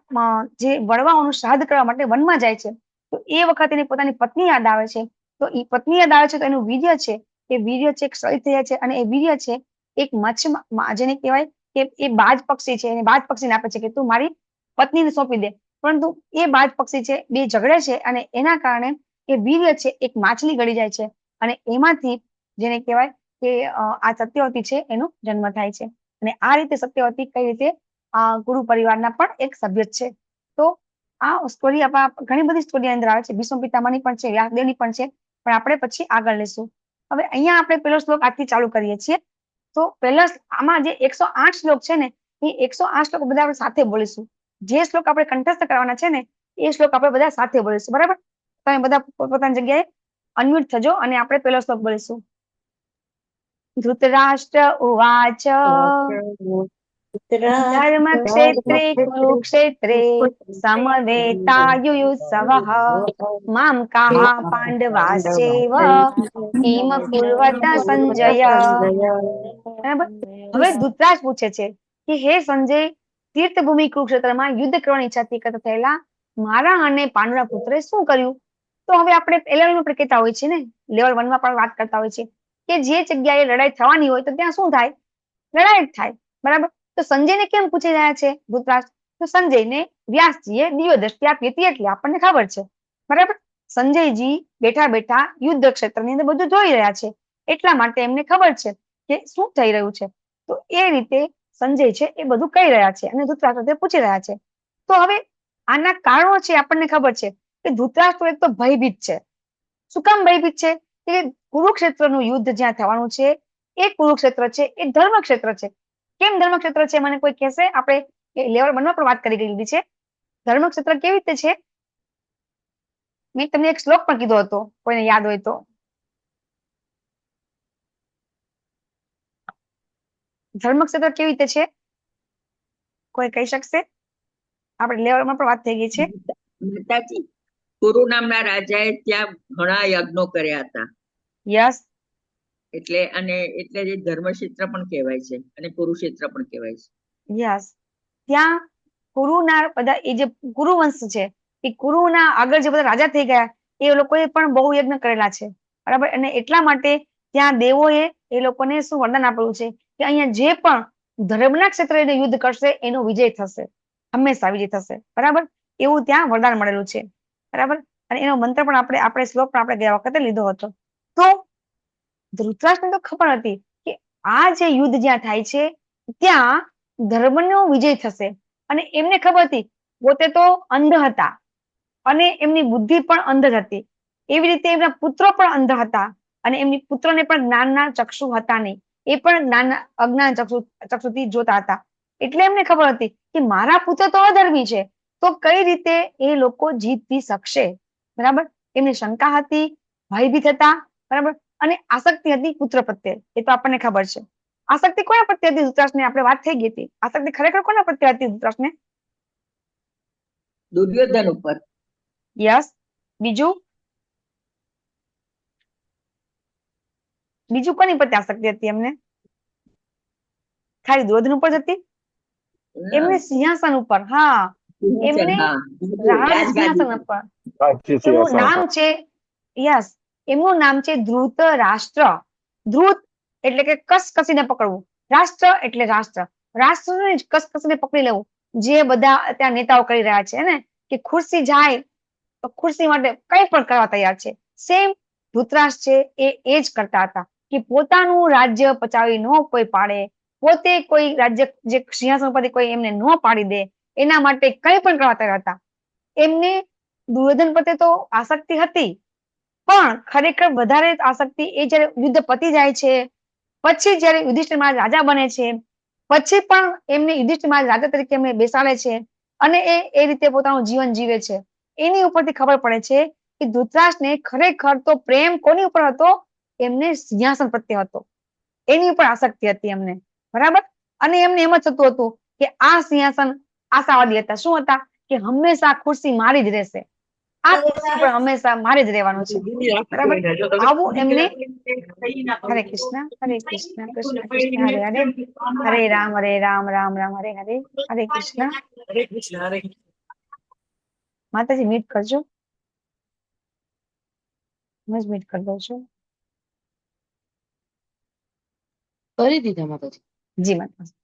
[SPEAKER 1] જે વડવાઓનું શ્રાદ્ધ કરવા માટે વનમાં જાય છે. તો એ વખત એને પોતાની પત્ની યાદ આવે છે. તો એ પત્ની યાદ આવે છે તો એનું વીર્ય છે એ વીર્ય છે ક્ષય થઈ જાય છે. અને એ વીર્ય છે એક જેને કહેવાય કે એ બાજ પક્ષી છે. એને બાજ પક્ષીને આપે છે કે તું મારી પત્નીને સોંપી દે. પરંતુ એ બાજ પક્ષી છે 2 ઝઘડે છે અને એના કારણે એ વીર્ય છે એક માછલી ગળી જાય છે. અને એમાંથી જેને કહેવાય કે આ સત્યવતી છે એનો જન્મ થાય છે. અને આ રીતે સત્યવતી કઈ રીતે ગુરુ પરિવારના પણ એક સભ્ય છે. તો આ સ્ટોરી ઘણી બધી સ્ટોરી અંદર આવે છે. ભીષ્મ પિતામહની પણ છે, વ્યાસદેવની પણ છે. પણ આપણે પછી આગળ લેશું. હવે અહીંયા આપણે પેલો શ્લોક આજથી ચાલુ કરીએ છીએ. તો પહેલા આમાં જે 108 શ્લોક છે ને એ 108 શ્લોક બધા આપણે સાથે બોલીશું. જે શ્લોક આપણે કંઠસ્થ કરવાના છે ને એ શ્લોક આપણે બધા સાથે બોલીશું. બરાબર. તમે બધા પોતાની જગ્યાએ અનમ્યુટ થજો અને આપણે પેલો શ્લોક બોલીશું. ધૃતરાષ્ટ્ર ઉવાચ ધર્મક્ષેત્રે કુરુક્ષેત્રે સમવેતાયુયુત્સવઃ મામ કાહ પાંડવાશ્ચૈવ કિમ કુર્વત સંજય. બરાબર. હવે ધૃતરાષ્ટ્ર પૂછે છે કે હે સંજય, તીર્થભૂમિ કુરુક્ષેત્રમાં યુદ્ધ કરવાની ઈચ્છાથી એકત્ર થયેલા મારા અને પાંડુના પુત્રે શું કર્યું. તો હવે આપણે L1 પર કહેતા હોય છે ને, લેવલ 1 માં પણ વાત કરતા હોય છે કે જે જગ્યાએ લડાઈ થવાની હોય તો ત્યાં શું થાય, લડાઈ જ થાય. બરાબર. તો સંજયને કેમ પૂછી રહ્યા છે ધૃતરાષ્ટ્ર. તો સંજયને વ્યાસજીએ દિવ્ય દ્રષ્ટિ આપી હતી એટલે આપણને ખબર છે. બરાબર. સંજયજી બેઠા બેઠા યુદ્ધ ક્ષેત્રની અંદર બધું જોઈ રહ્યા છે. એટલા માટે એમને ખબર છે કે શું થઈ રહ્યું છે. તો એ રીતે સંજય છે એ બધું કહી રહ્યા છે અને ધૃતરાષ્ટ્ર પૂછી રહ્યા છે. તો હવે આના કારણો છે આપણને ખબર છે કે ધૃતરાષ્ટ્ર એક તો ભયભીત છે. શું કામ ભયભીત છે કે કુરુક્ષેત્રનું યુદ્ધ જ્યાં થવાનું છે એ કુરુક્ષેત્ર છે એ ધર્મક્ષેત્ર છે. કેમ ધર્મક્ષેત્ર છે મને કોઈ કહેશે. આપણે લેવલ 1 માં પણ વાત કરી લીધી છે. ધર્મક્ષેત્ર કેવી રીતે છે મેં તમને એક શ્લોક પણ કીધો હતો, કોઈને યાદ હોય તો. ધર્મક્ષેત્ર કેવી રીતે છે કોઈ કહી શકશે. આપણે લેવલ 1 માં પણ વાત થઈ ગઈ છે.
[SPEAKER 5] માતાજી, કુરુ નામના રાજાએ ત્યાં ઘણા યજ્ઞો કર્યા હતા.
[SPEAKER 1] યસ.
[SPEAKER 5] એટલે અને એટલે જે ધર્મક્ષેત્ર પણ કહેવાય છે અને કુરુક્ષેત્ર પણ કહેવાય છે.
[SPEAKER 1] યસ, ત્યાં કુરુના બધા એ જે કુરુવંશ છે એ કુરુના આગળ જે બધા રાજા થઈ ગયા એ લોકોએ પણ બહુ યજ્ઞ કરેલા છે, બરાબર. અને એટલા માટે ત્યાં દેવોએ એ લોકોને શું વરદાન આપેલું છે કે અહીંયા જે પણ ધર્મના ક્ષેત્રે એને યુદ્ધ કરશે એનો વિજય થશે, હંમેશા વિજય થશે, બરાબર. એવું ત્યાં વરદાન મળેલું છે, બરાબર. અને એનો મંત્ર પણ આપણે શ્લોક પણ આપણે ગયા વખતે લીધો હતો. તો ધૃતરાષ્ટ્રને તો ખબર હતી કે આ જે યુદ્ધ જ્યાં થાય છે ત્યાં ધર્મનો વિજય થશે, અને એમને ખબર હતી પોતે તો અંધ હતા અને એમની બુદ્ધિ પણ અંધ જ હતી, એવી રીતે એમના પુત્રો પણ અંધ હતા અને એમની પુત્રોને પણ જ્ઞાનના ચક્ષુ હતા નહીં, એ પણ અજ્ઞાન ચક્ષુથી જોતા હતા. એટલે એમને ખબર હતી કે મારા પુત્ર તો અધર્મી છે, તો કઈ રીતે એ લોકો જીતી શકશે, બરાબર. એમની શંકા હતી, ભયભીત હતા, બરાબર. અને આસક્તિ હતી પુત્ર પ્રત્યે, એ તો આપણને ખબર છે. આસક્તિ કોના પ્રત્યે હતી ધૃતરાષ્ટ્રને? આપણે વાત થઈ ગઈ હતી. આસક્તિ ખરેખર કોના પ્રત્યે હતી ધૃતરાષ્ટ્રને?
[SPEAKER 5] દુર્યોધન ઉપર.
[SPEAKER 1] યસ. બીજું કોની પ્રત્યે આસક્તિ હતી એમને? ખાલી દુર્યોધન ઉપર જ હતી? એમને સિંહાસન ઉપર, હા, એમને રાજ સિંહાસન ઉપર. એમનું નામ છે, યસ, એમનું નામ છે ધૃતરાષ્ટ્ર. ધ્રુત એટલે કે કસકસીને પકડવું, રાષ્ટ્ર એટલે રાષ્ટ્ર, રાષ્ટ્રને જ કસકસીને પકડી લેવું, જે બધા અત્યારે નેતાઓ કરી રહ્યા છે ને, કે ખુરશી જાય તો ખુરશી માટે કઈ પણ કરવા તૈયાર છે. સેમ ધૃતરાષ્ટ્ર છે એ જ કરતા હતા કે પોતાનું રાજ્ય પચાવી ન કોઈ પાડે, પોતે કોઈ રાજ્ય જે સિંહાસન પરથી કોઈ એમને ન પાડી દે, એના માટે કઈ પણ કરવા તૈયાર હતા. એમને દુર્યોધન પ્રત્યે તો આસક્તિ હતી, પણ ખરેખર વધારે આસક્તિ એ જયારે યુદ્ધ પતી જાય છે પછી જયારે યુધિષ્ઠિર મહારાજ રાજા બને છે પછી પણ એમને યુધિષ્ઠિર મહારાજ રાજા તરીકે એમને બેસાડે છે અને એ રીતે પોતાનું જીવન જીવે છે. એની ઉપરથી ખબર પડે છે કે ધૃતરાષ્ટ્રને ખરેખર તો પ્રેમ કોની ઉપર હતો? એમને સિંહાસન પ્રત્યે હતો, એની ઉપર આસક્તિ હતી એમને, બરાબર. અને એમને એમ જ થતું હતું કે આ સિંહાસન આશાવાદી હતા. શું હતા? કે હંમેશા ખુરશી મારી જ રહેશે, આ ખુરશી પર હંમેશા મારે જ રહેવાનું છે, બરાબર. આવું એમને. હરે કૃષ્ણ, કૃષ્ણ કૃષ્ણ હરે હરે, હરે રામ રામ રામ હરે હરે, હરે કૃષ્ણ. માતાજી મીટ કરજો, હું જ મીટ કરી દઉં છું.
[SPEAKER 2] કરી દીધા માતાજી.
[SPEAKER 1] જી માતાજી.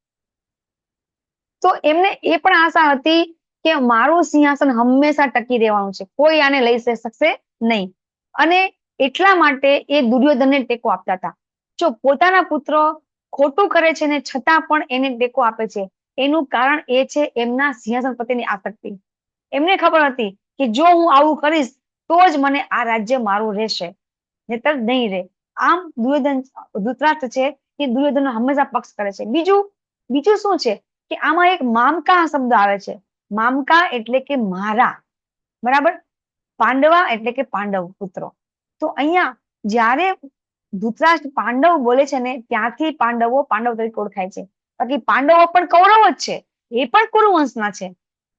[SPEAKER 1] તો એમને એ પણ આશા હતી કે મારું સિંહાસન હંમેશા ટકી રહેવાનું છે, કોઈ આને લઈ શકશે નહીં. અને એટલા માટે એ દુર્યોધનને ટેકો આપતા હતા. જો પોતાના પુત્ર ખોટું કરે છે ને છતાં પણ એને ટેકો આપે છે, એનું કારણ એ છે એમના સિંહાસન પ્રત્યેની આસક્તિ. એમને ખબર હતી કે જો હું આવું કરીશ તો જ મને આ રાજ્ય મારું રહેશે, નહીતર નહીં રહે. આમ ધૃતરાષ્ટ્ર છે એ દુર્યોધન હંમેશા પક્ષ કરે છે. બીજું શું છે કે આમાં એક મામકા શબ્દ આવે છે. મામકા એટલે કે મારા, બરાબર. પાંડવા એટલે કે પાંડવ પુત્રો. તો અહીંયા જ્યારે ધૃતરાષ્ટ્ર પાંડવ બોલે છે ને ત્યાંથી પાંડવો પાંડવ તરીકે ઓળખાય છે. બાકી પાંડવો પણ કૌરવ જ છે, એ પણ કુરુવંશના છે,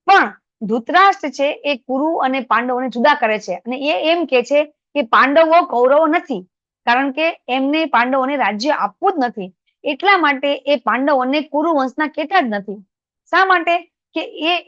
[SPEAKER 1] પણ ધૃતરાષ્ટ્ર છે એ કુરુ અને પાંડવોને જુદા કરે છે અને એ એમ કે છે કે પાંડવો કૌરવો નથી, કારણ કે એમને પાંડવોને રાજ્ય આપવું જ નથી. એટલા માટે એ પાંડવોને કુરુવંશના કહેતા જ નથી. શા માટે? કે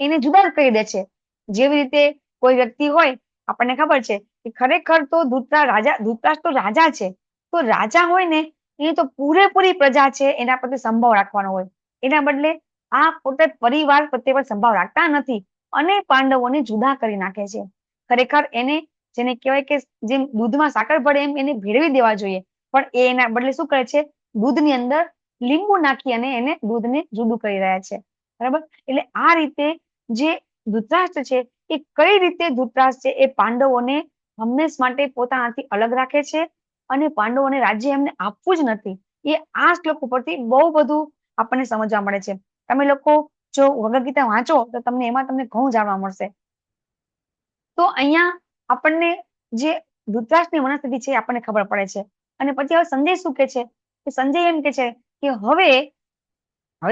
[SPEAKER 1] એને જુદા કરી દે છે. જેવી રીતે કોઈ વ્યક્તિ હોય, આપણને ખબર છે કે ખરેખર તો ધૃતરાષ્ટ્ર તો રાજા છે, તો રાજા હોય ને એ તો પૂરેપૂરી પ્રજા છે એના પ્રત્યે સંભાવ રાખવાનો હોય, એના બદલે આ પોતે પરિવાર પ્રત્યે પણ સંભાવ રાખતા નથી અને પાંડવોને જુદા કરી નાખે છે. ખરેખર એને, જેને કહેવાય કે જેમ દૂધમાં સાકર ભળે એમ એને ભેળવી દેવા જોઈએ, પણ એ એના બદલે શું કરે છે? દૂધની અંદર લીંબુ નાખી અને એને દૂધને જુદું કરી રહ્યા છે, બરાબર. એટલે આ રીતે જે ધૃતરાષ્ટ્ર છે એ કઈ રીતે ધૃતરાષ્ટ્ર છે એ પાંડવોને હંમેશ માટે પોતાનાથી અલગ રાખે છે અને પાંડવોને રાજ્ય એમને આપવું જ નથી. એ આ શ્લોક ઉપરથી બહુ બધું આપણને સમજવા મળે છે. તમે લોકો જો ભગવદ ગીતા વાંચો તો એમાં તમને ઘણું જાણવા મળશે. તો અહીંયા આપણને જે ધૃતરાષ્ટ્રની મનસ્થિતિ છે આપણને ખબર પડે છે. અને પછી હવે સંજય શું કે છે? કે સંજય એમ કે છે કે હવે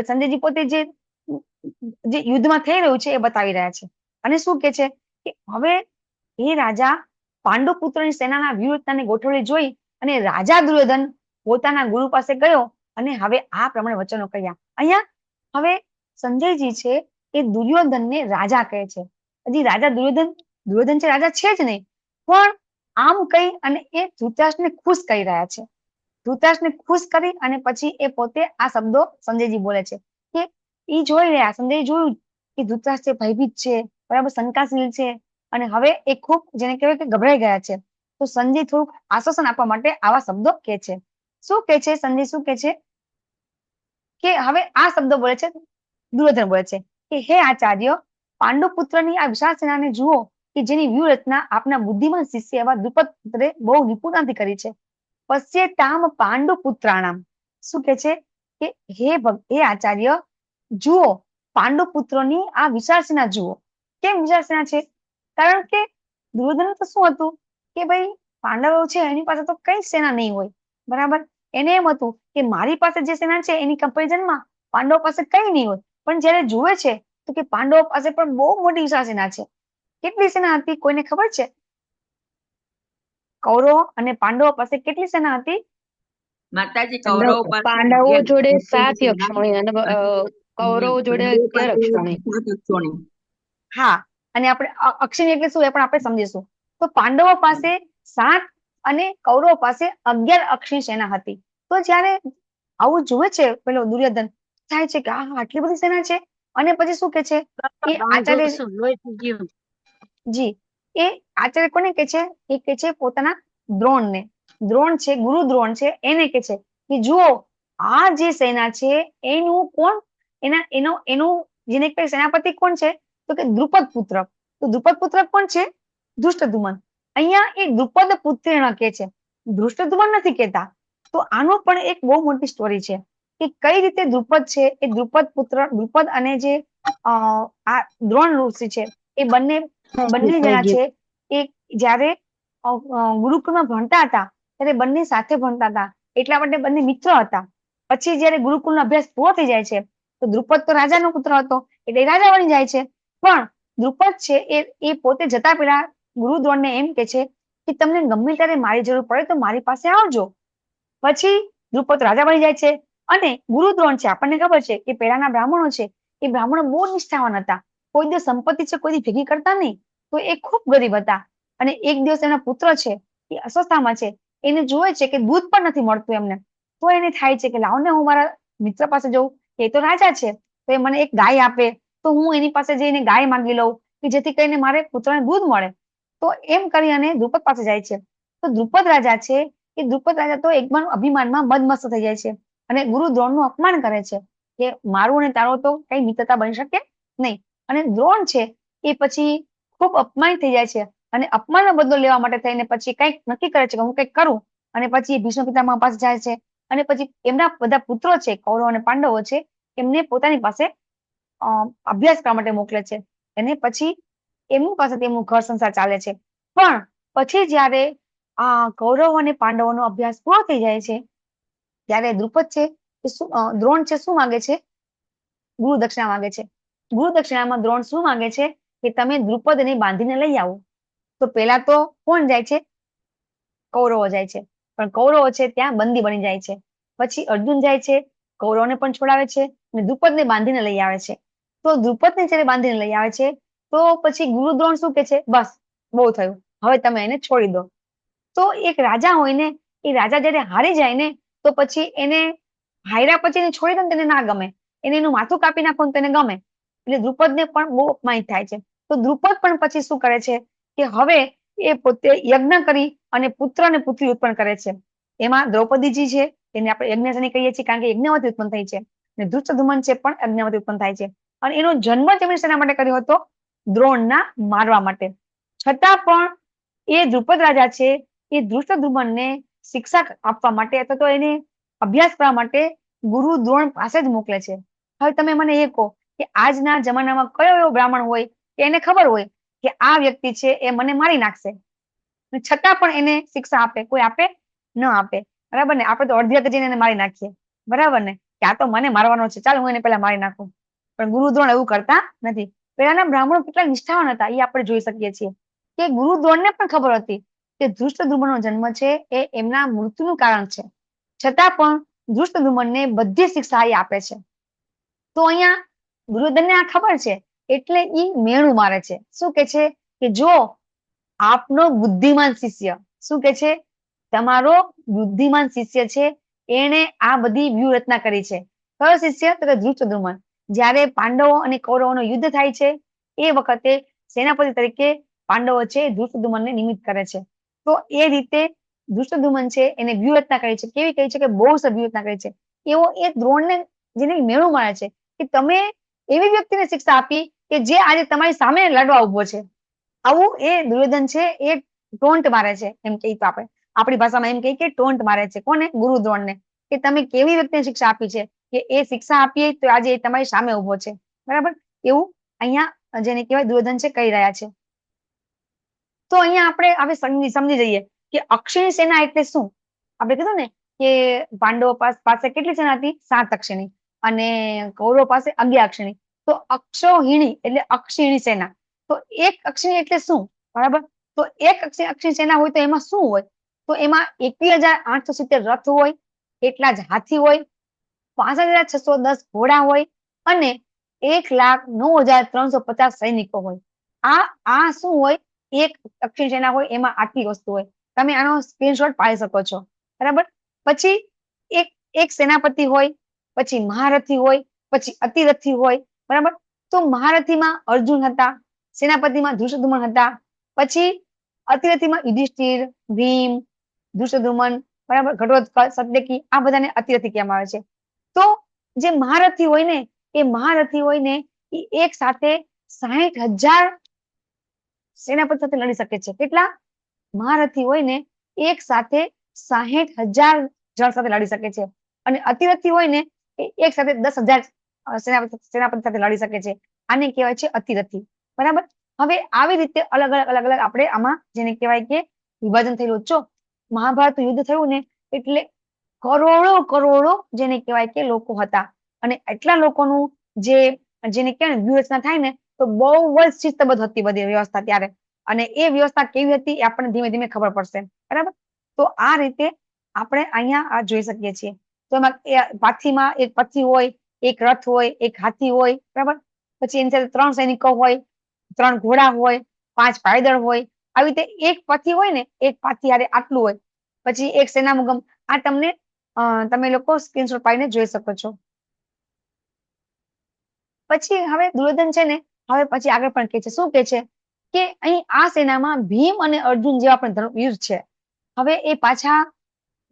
[SPEAKER 1] સંજયજી પોતે જે યુદ્ધમાં થઈ રહ્યું છે એ બતાવી રહ્યા છે અને શું કે છે કે હવે એ રાજા પાંડુ પુત્રની સેનાના વીરતાને ગોઠવણી જોઈ અને રાજા દુર્યોધન પોતાના ગુરુ પાસે ગયો અને હવે આ પ્રમાણે વચનો કહ્યા. અહીંયા હવે સંજયજી છે એ દુર્યોધનને રાજા કહે છે. હજી રાજા દુર્યોધન છે રાજા છે જ નહીં, પણ આમ કહી અને એ ધૃતરાષ્ટ્રને ખુશ કરી રહ્યા છે. ધૃતરાષ્ટ્રને ખુશ કરી અને પછી એ પોતે આ શબ્દો સંજયજી બોલે છે કે એ જોઈ રહ્યા, સંજય જોયું કે ધૃતરાષ્ટ્ર ભયભીત છે, બરાબર, શંકાશીલ છે, અને હવે એ ખૂબ જેને કહેવાય કે ગભરાઈ ગયા છે. તો સંજય થોડુંક આશ્વાસન આપવા માટે આવા શબ્દો કહે છે. શું કહે છે સંજય? શું કહે છે કે હવે આ શબ્દો બોલે છે, દુર્યોધન બોલે છે કે હે આચાર્ય, પાંડુ પુત્રની આ વિશાળ સેનાને જુઓ કે જેની વ્યૂહરચના આપના બુદ્ધિમાન શિષ્ય એવા દ્રુપદ પુત્રે બહુ નિપુણતાથી કરી છે. પશ્યેતામ પાંડુ પુત્રાણામ. શું કે છે કે હે આચાર્ય, જુઓ પાંડુ પુત્રોની આ વિશાળ સેના જુઓ. કેમ વિશાળ સેના છે? કારણ કે દુર્યોધન તો શું હતું કે ભાઈ પાંડવો છે એની પાસે તો કઈ સેના નહીં હોય, બરાબર. એને એમ હતું કે મારી પાસે જે સેના છે એની કમ્પેરિઝનમાં પાંડવો પાસે કઈ નહીં હોય. પણ જયારે જુએ છે તો કે પાંડવો પાસે પણ બહુ મોટી વિશાળ સેના છે. કેટલી સેના હતી કોઈને ખબર છે? કૌરવો અને પાંડવો પાસે કેટલી સેના હતી?
[SPEAKER 5] માતાજી કૌરવો પાસે
[SPEAKER 2] પાંડવો
[SPEAKER 5] 11
[SPEAKER 2] જોડે
[SPEAKER 5] અક્ષોણી
[SPEAKER 2] 7
[SPEAKER 5] સેના
[SPEAKER 2] યક્ષોણી અને
[SPEAKER 5] અને
[SPEAKER 2] કૌરવો જોડે
[SPEAKER 5] પાંડવો
[SPEAKER 2] 11
[SPEAKER 5] પાસે
[SPEAKER 2] અક્ષોણી.
[SPEAKER 5] 7 અક્ષોણી.
[SPEAKER 1] હા, અને આપણે અક્ષિણી એટલે શું એ પણ આપણે સમજીશું. તો પાંડવો પાસે 7 અને કૌરવો પાસે 11 અક્ષિણી સેના હતી. તો જયારે આવું જુએ છે પેલો દુર્યોધન, થાય છે કે આટલી બધી સેના છે. અને પછી શું કે છે એ આચાર્ય જી એ આચાર્ય કોને કે છે? એ કે છે પોતાના દ્રોણને. દ્રોણ છે, ગુરુ દ્રોણ છે, એને કે છે કે જુઓ આ જે સેના છે એનું કોણ, એનું જેને કઈ સેનાપતિ કોણ છે? તો કે દ્રુપદ પુત્ર. તો દ્રુપદ પુત્ર કોણ છે? ધૃષ્ટદ્યુમ્ન. અહીંયા એ દ્રુપદ પુત્રેણ કે છે, ધૃષ્ટદ્યુમ્ન નથી કહેતા. તો આનો પણ એક બહુ મોટી સ્ટોરી છે કે કઈ રીતે દ્રુપદ છે એ દ્રુપદ પુત્ર, દ્રુપદ અને જે આ દ્રોણ ઋષિ છે એ બંને જણા છે એ જયારે ગુરુકુળમાં ભણતા હતા ત્યારે બંને સાથે ભણતા હતા, એટલા માટે બંને મિત્ર હતા. પછી જયારે ગુરુકુળનો અભ્યાસ પૂરો થઈ જાય છે તો દ્રુપદ તો રાજાનો પુત્ર હતો એટલે રાજા બની જાય છે. પણ દ્રુપદ છે એ પોતે જતા પેલા ગુરુ દ્રોણને એમ કે છે કે તમને ગમે ત્યારે મારી જરૂર પડે તો મારી પાસે આવજો. પછી દ્રુપદ રાજા બની જાય છે. અને ગુરુ દ્રોણ છે, આપણને ખબર છે કે પેલાના બ્રાહ્મણો છે એ બ્રાહ્મણો બહુ નિષ્ઠાવાન હતા. કોઈ દિવસ સંપત્તિ છે કોઈ ભેગી કરતા નહીં, તો એ ખૂબ ગરીબ હતા. અને એક દિવસ એના પુત્ર છે એ અસ્વસ્થામાં છે, એને જોવે છે કે દૂધ પણ નથી મળતું એમને. તો એને થાય છે કે લાવ ને હું મારા મિત્ર પાસે જઉં, એ તો રાજા છે, તો એ મને એક ગાય આપે તો હું એની પાસે જઈને ગાય માંગી લઉં કે જેથી કરીને મારે પુત્રને દૂધ મળે. તો એમ કરી અને દ્રુપદ પાસે જાય છે. તો દ્રુપદ રાજા છે એ દ્રુપદ રાજા તો એકદમ અભિમાનમાં મદમસ્ત થઈ જાય છે અને ગુરુ દ્રોણનું અપમાન કરે છે કે મારું અને તારો તો કઈ મિત્રતા બની શકે નહીં. અને દ્રોણ છે એ પછી ખૂબ અપમાનિત થઈ જાય છે અને અપમાનનો બદલો લેવા માટે થઈને પછી કંઈક નક્કી કરે છે કે હું કંઈક કરું. અને પછી ભીષ્મ પિતામહ પાસે જાય છે અને પછી એમના બધા પુત્રો છે કૌરવ અને પાંડવો છે એમને પોતાની પાસે અભ્યાસ કરવા માટે મોકલે છે. અને પછી એમની પાસેથી એમનું ઘર સંસાર ચાલે છે. પણ પછી જયારે આ કૌરવ અને પાંડવોનો અભ્યાસ પૂરો થઈ જાય છે ત્યારે દ્રુપદ છે દ્રોણ છે શું માંગે છે? ગુરુ દક્ષિણા માંગે છે. ગુરુ દક્ષિણામાં દ્રોણ શું માંગે છે કે તમે દ્રુપદને બાંધીને લઈ આવો. તો પેલા તો કોણ જાય છે? કૌરવો જાય છે. પણ કૌરવો છે ત્યાં બંદી બની જાય છે. પછી અર્જુન જાય છે, કૌરવને પણ છોડાવે છે અને દ્રુપદને બાંધીને લઈ આવે છે. તો દ્રુપદને જયારે બાંધીને લઈ આવે છે તો પછી ગુરુ દ્રોણ શું કે છે? બસ બહુ થયું, હવે તમે એને છોડી દો. તો એક રાજા હોય ને, એ રાજા જયારે હારી જાય ને તો પછી એને હાર્યા પછી એને છોડી દે ને તેને ના ગમે, એને એનું માથું કાપી નાખો તેને ગમે. એટલે દ્રુપદને પણ બહુ અપમાનિત થાય છે. તો દ્રુપદ પણ પછી શું કરે છે કે હવે એ પોતે યજ્ઞ કરી અને પુત્ર અને પુત્રી ઉત્પન્ન કરે છે. એમાં દ્રૌપદીજી છે એને આપણે યજ્ઞસેની કહીએ છીએ કારણ કે યજ્ઞવતી ઉત્પન્ન થઈ છે. અને ધૃષ્ટદ્યુમ્ન છે પણ યજ્ઞવતી ઉત્પન્ન થાય છે. અને એનો જન્મ તેમણે શેના માટે કર્યો હતો? દ્રોણના મારવા માટે. છતાં પણ એ દ્રુપદ રાજા છે એ ધૃષ્ટદ્યુમ્નને શિક્ષા આપવા માટે અથવા તો એને અભ્યાસ કરવા માટે ગુરુ દ્રોણ પાસે જ મોકલે છે. હવે તમે મને એ કહો કે આજના જમાનામાં કયો એવો બ્રાહ્મણ હોય કે એને ખબર હોય કે આ વ્યક્તિ છે એ મને મારી નાખશે, છતાં પણ એને શિક્ષા આપે? કોઈ આપે? ન આપે, બરાબર ને. આપણે તો અડધી રાતે જઈને એને મારી નાખીએ, બરાબર ને, કે આ તો મને મારવાનો છે, ચાલ હું એને પેલા મારી નાખું. પણ ગુરુ દ્રોણ એવું કરતા નથી. પેલાના બ્રાહ્મણો કેટલા નિષ્ઠાવાન હતા એ આપણે જોઈ શકીએ છીએ કે ગુરુ દ્રોણને પણ ખબર હતી કે ધૃષ્ટદ્યુમ્નનો જન્મ છે એ એમના મૃત્યુનું કારણ છે. છતાં પણ ધૃષ્ટદ્યુમ્નને બધી શિક્ષા એ આપે છે. તો અહીંયા દુર્યોધનને આ ખબર છે એટલે ઈ મેણું મારે છે. શું કે છે કે જો આપનો બુદ્ધિમાન શિષ્ય, શું કે છે, તમારો બુદ્ધિમાન શિષ્ય છે, એને આ બધી વ્યૂહરચના કરી છે. કયો શિષ્ય? તો કે ધૃષ્ટદ્યુમ્ન. જ્યારે પાંડવો અને કૌરવોનું યુદ્ધ થાય છે એ વખતે સેનાપતિ તરીકે પાંડવો છે ધૃષ્ટદ્યુમ્નને નિમિત્ત કરે છે. તો એ રીતે ધૃષ્ટદ્યુમ્ન છે એને વ્યૂહરચના કરી છે. કેવી કરી છે? કે બહુ સરસ વ્યૂહરચના કરી છે. એવો એ દ્રોણને જેને મેળું મારે છે કે તમે એવી વ્યક્તિને શિક્ષા આપી કે જે આજે તમારી સામે લડવા ઉભો છે. આવું એ દુર્યોધન છે એ ટોન્ટ મારે છે, એમ કહીએ તો આપણે આપણી ભાષામાં એમ કહીએ કે ટોન્ટ મારે છે. કોને? ગુરુ દ્રોણને. કે તમે કેવી વ્યક્તિને શિક્ષા આપી છે કે એ શિક્ષા આપીએ તો આજે એ તમારી સામે ઉભો છે. બરાબર? એવું અહીંયા જેને કહેવાય દુર્યોધન છે કહી રહ્યા છે. તો અહીંયા આપણે હવે સમજી જઈએ કે અક્ષિણી સેના એટલે શું. આપણે કીધું ને કે પાંડવો પાસે કેટલી સેના હતી? 7 અક્ષિણી. અને કૌરવ પાસે 11 અક્ષિણી. તો અક્ષોહિણી એટલે અક્ષિણી સેના. તો એક અક્ષિણી એટલે શું? બરાબર? તો એક અક્ષિણી સેના હોય તો એમાં શું હોય? તો એમાં 21,870 રથ હોય, એટલા જ હાથી હોય, 65,610 ઘોડા હોય અને 1,09,350 સૈનિકો હોય. આ શું હોય? એક અક્ષિણી સેના હોય એમાં આટલી વસ્તુ હોય. તમે આનો સ્ક્રીનશોટ પાડી શકો છો. બરાબર? પછી એક સેનાપતિ હોય, પછી મહારથી હોય, પછી અતિરથી હોય. બરાબર? તો મહારથીમાં અર્જુન હતા, સેનાપતિમાં ધૃષ્ટદ્યુમ્ન હતા, પછી અતિરથીમાં યુધિષ્ઠિર, ભીમ, ધૃષ્ટદ્યુમ્ન, બરાબર, ઘટોત્કચ, સત્યકી, આ બધાને અતિરથી કહેવામાં આવે છે. તો જે મહારથી હોય ને એ એક સાથે 60,000 સેનાપતિ સાથે લડી શકે છે. કેટલા? મહારથી હોય ને એક સાથે 60,000 જણ સાથે લડી શકે છે. અને અતિરથી હોય ને એ એક સાથે 10,000 સેનાપતિ સાથે લડી શકે છે. આને કહેવાય છે અતિરથી. બરાબર? હવે આવી રીતે અલગ અલગ આપણે આમાં જેને કહેવાય કે વિભાજન થયેલું. જો મહાભારત યુદ્ધ થયું ને એટલે કરોડો જેને કહેવાય કે લોકો હતા. અને એટલા લોકોનું જેને કહેવાય વ્યૂહરચના થાય ને તો બહુ જ શિસ્તબદ્ધ હતી બધી વ્યવસ્થા ત્યારે. અને એ વ્યવસ્થા કેવી હતી એ આપણને ધીમે ધીમે ખબર પડશે. બરાબર? તો આ રીતે આપણે અહીંયા આ જોઈ શકીએ છીએ. તો એમાં પાથીમાં એક પથી હોય, એક રથ હોય, એક હાથી હોય. બરાબર? પછી એની સાથે 3 સૈનિકો હોય, 3 ઘોડા હોય, 5 પાયદળ હોય. આવી રીતે એક પથી હોય ને એક પાથી હારે આટલું હોય. પછી એક સેનામુગમ. આ તમને તમે લોકો સ્ક્રીનશોટ પાડીને જોઈ શકો છો. પછી હવે દુર્યોધન છે ને હવે પછી આગળ પણ કહે છે. શું કહે છે? કે અહીં આ સેનામાં ભીમ અને અર્જુન જેવા પણ વીર છે. હવે એ પાછા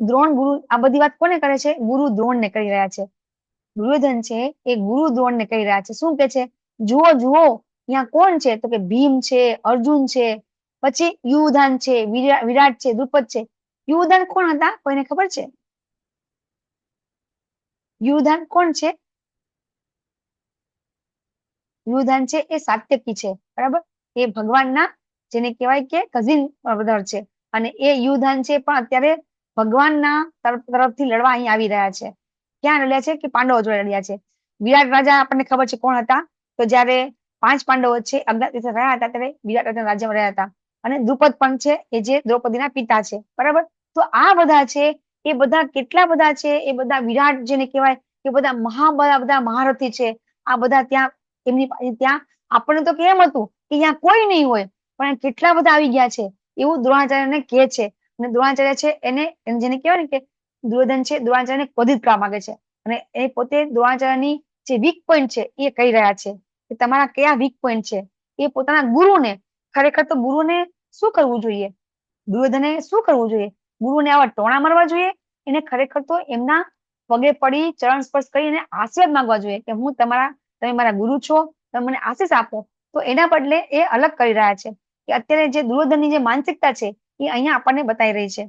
[SPEAKER 1] દ્રોણ ગુરુ આ બધી વાત કોને કરે છે? ગુરુ દ્રોણને કહી રહ્યા છે. દુર્યોધન છે એ ગુરુ દ્રોણને કહી રહ્યા છે. શું કે છે? જુઓ અહીંયા કોણ છે? તો કે ભીમ છે, અર્જુન છે, પછી યુધાન છે, વિરાટ છે, દ્રુપદ છે. યુધાન કોણ હતા? કોઈને ખબર છે? યુધાન કોણ છે? યુધાન છે એ સાત્યકી છે. બરાબર? એ ભગવાનના જેને કહેવાય કે કઝિન બ્રધર છે. અને એ યુધાન છે પણ અત્યારે ભગવાનના તરફથી લડવા અહીં આવી રહ્યા છે. ક્યાં લડ્યા છે? કે પાંડવો જોડે લડ્યા છે. વિરાટ રાજા આપણને ખબર છે કોણ હતા? તો જયારે 5 પાંડવો છે અજ્ઞાતવાસે રહ્યા હતા ત્યારે વિરાટ રાજા રાજ્યમાં રહ્યા હતા. અને દ્રુપદ પણ છે એ જે દ્રૌપદીના પિતા છે. બરાબર? તો આ બધા છે એ બધા કેટલા બધા છે? એ બધા વિરાટ જેને કહેવાય કે બધા બધા મહારથી છે. આ બધા ત્યાં એમની ત્યાં આપણને તો કેમ હતું કે ત્યાં કોઈ નહીં હોય, પણ કેટલા બધા આવી ગયા છે એવું દ્રોણાચાર્યને કહે છે. અને દ્રોણાચાર્ય છે એને જેને કહેવાય ને કે દુર્યોધન છે દ્રોણાચાર્યને ક્રોધિત કરવા માંગે છે. અને એ પોતે દ્રોણાચાર્યની જે વીક પોઈન્ટ છે એ કહી રહ્યા છે કે તમારા કયા વીક પોઈન્ટ છે. એ પોતાના ગુરુને ખરેખર તો ગુરુને શું કરવું જોઈએ? દુર્યોધને શું કરવું જોઈએ? ગુરુને આવા ટોણા મારવા જોઈએ? એને ખરેખર તો એમના પગે પડી ચરણ સ્પર્શ કરીને આશીર્વાદ માંગવા જોઈએ કે તમે મારા ગુરુ છો, તમે મને આશીષ આપો. તો એના બદલે એ અલગ કરી રહ્યા છે કે અત્યારે જે દુર્યોધનની જે માનસિકતા છે એ અહીંયા આપણને બતાવી રહી છે.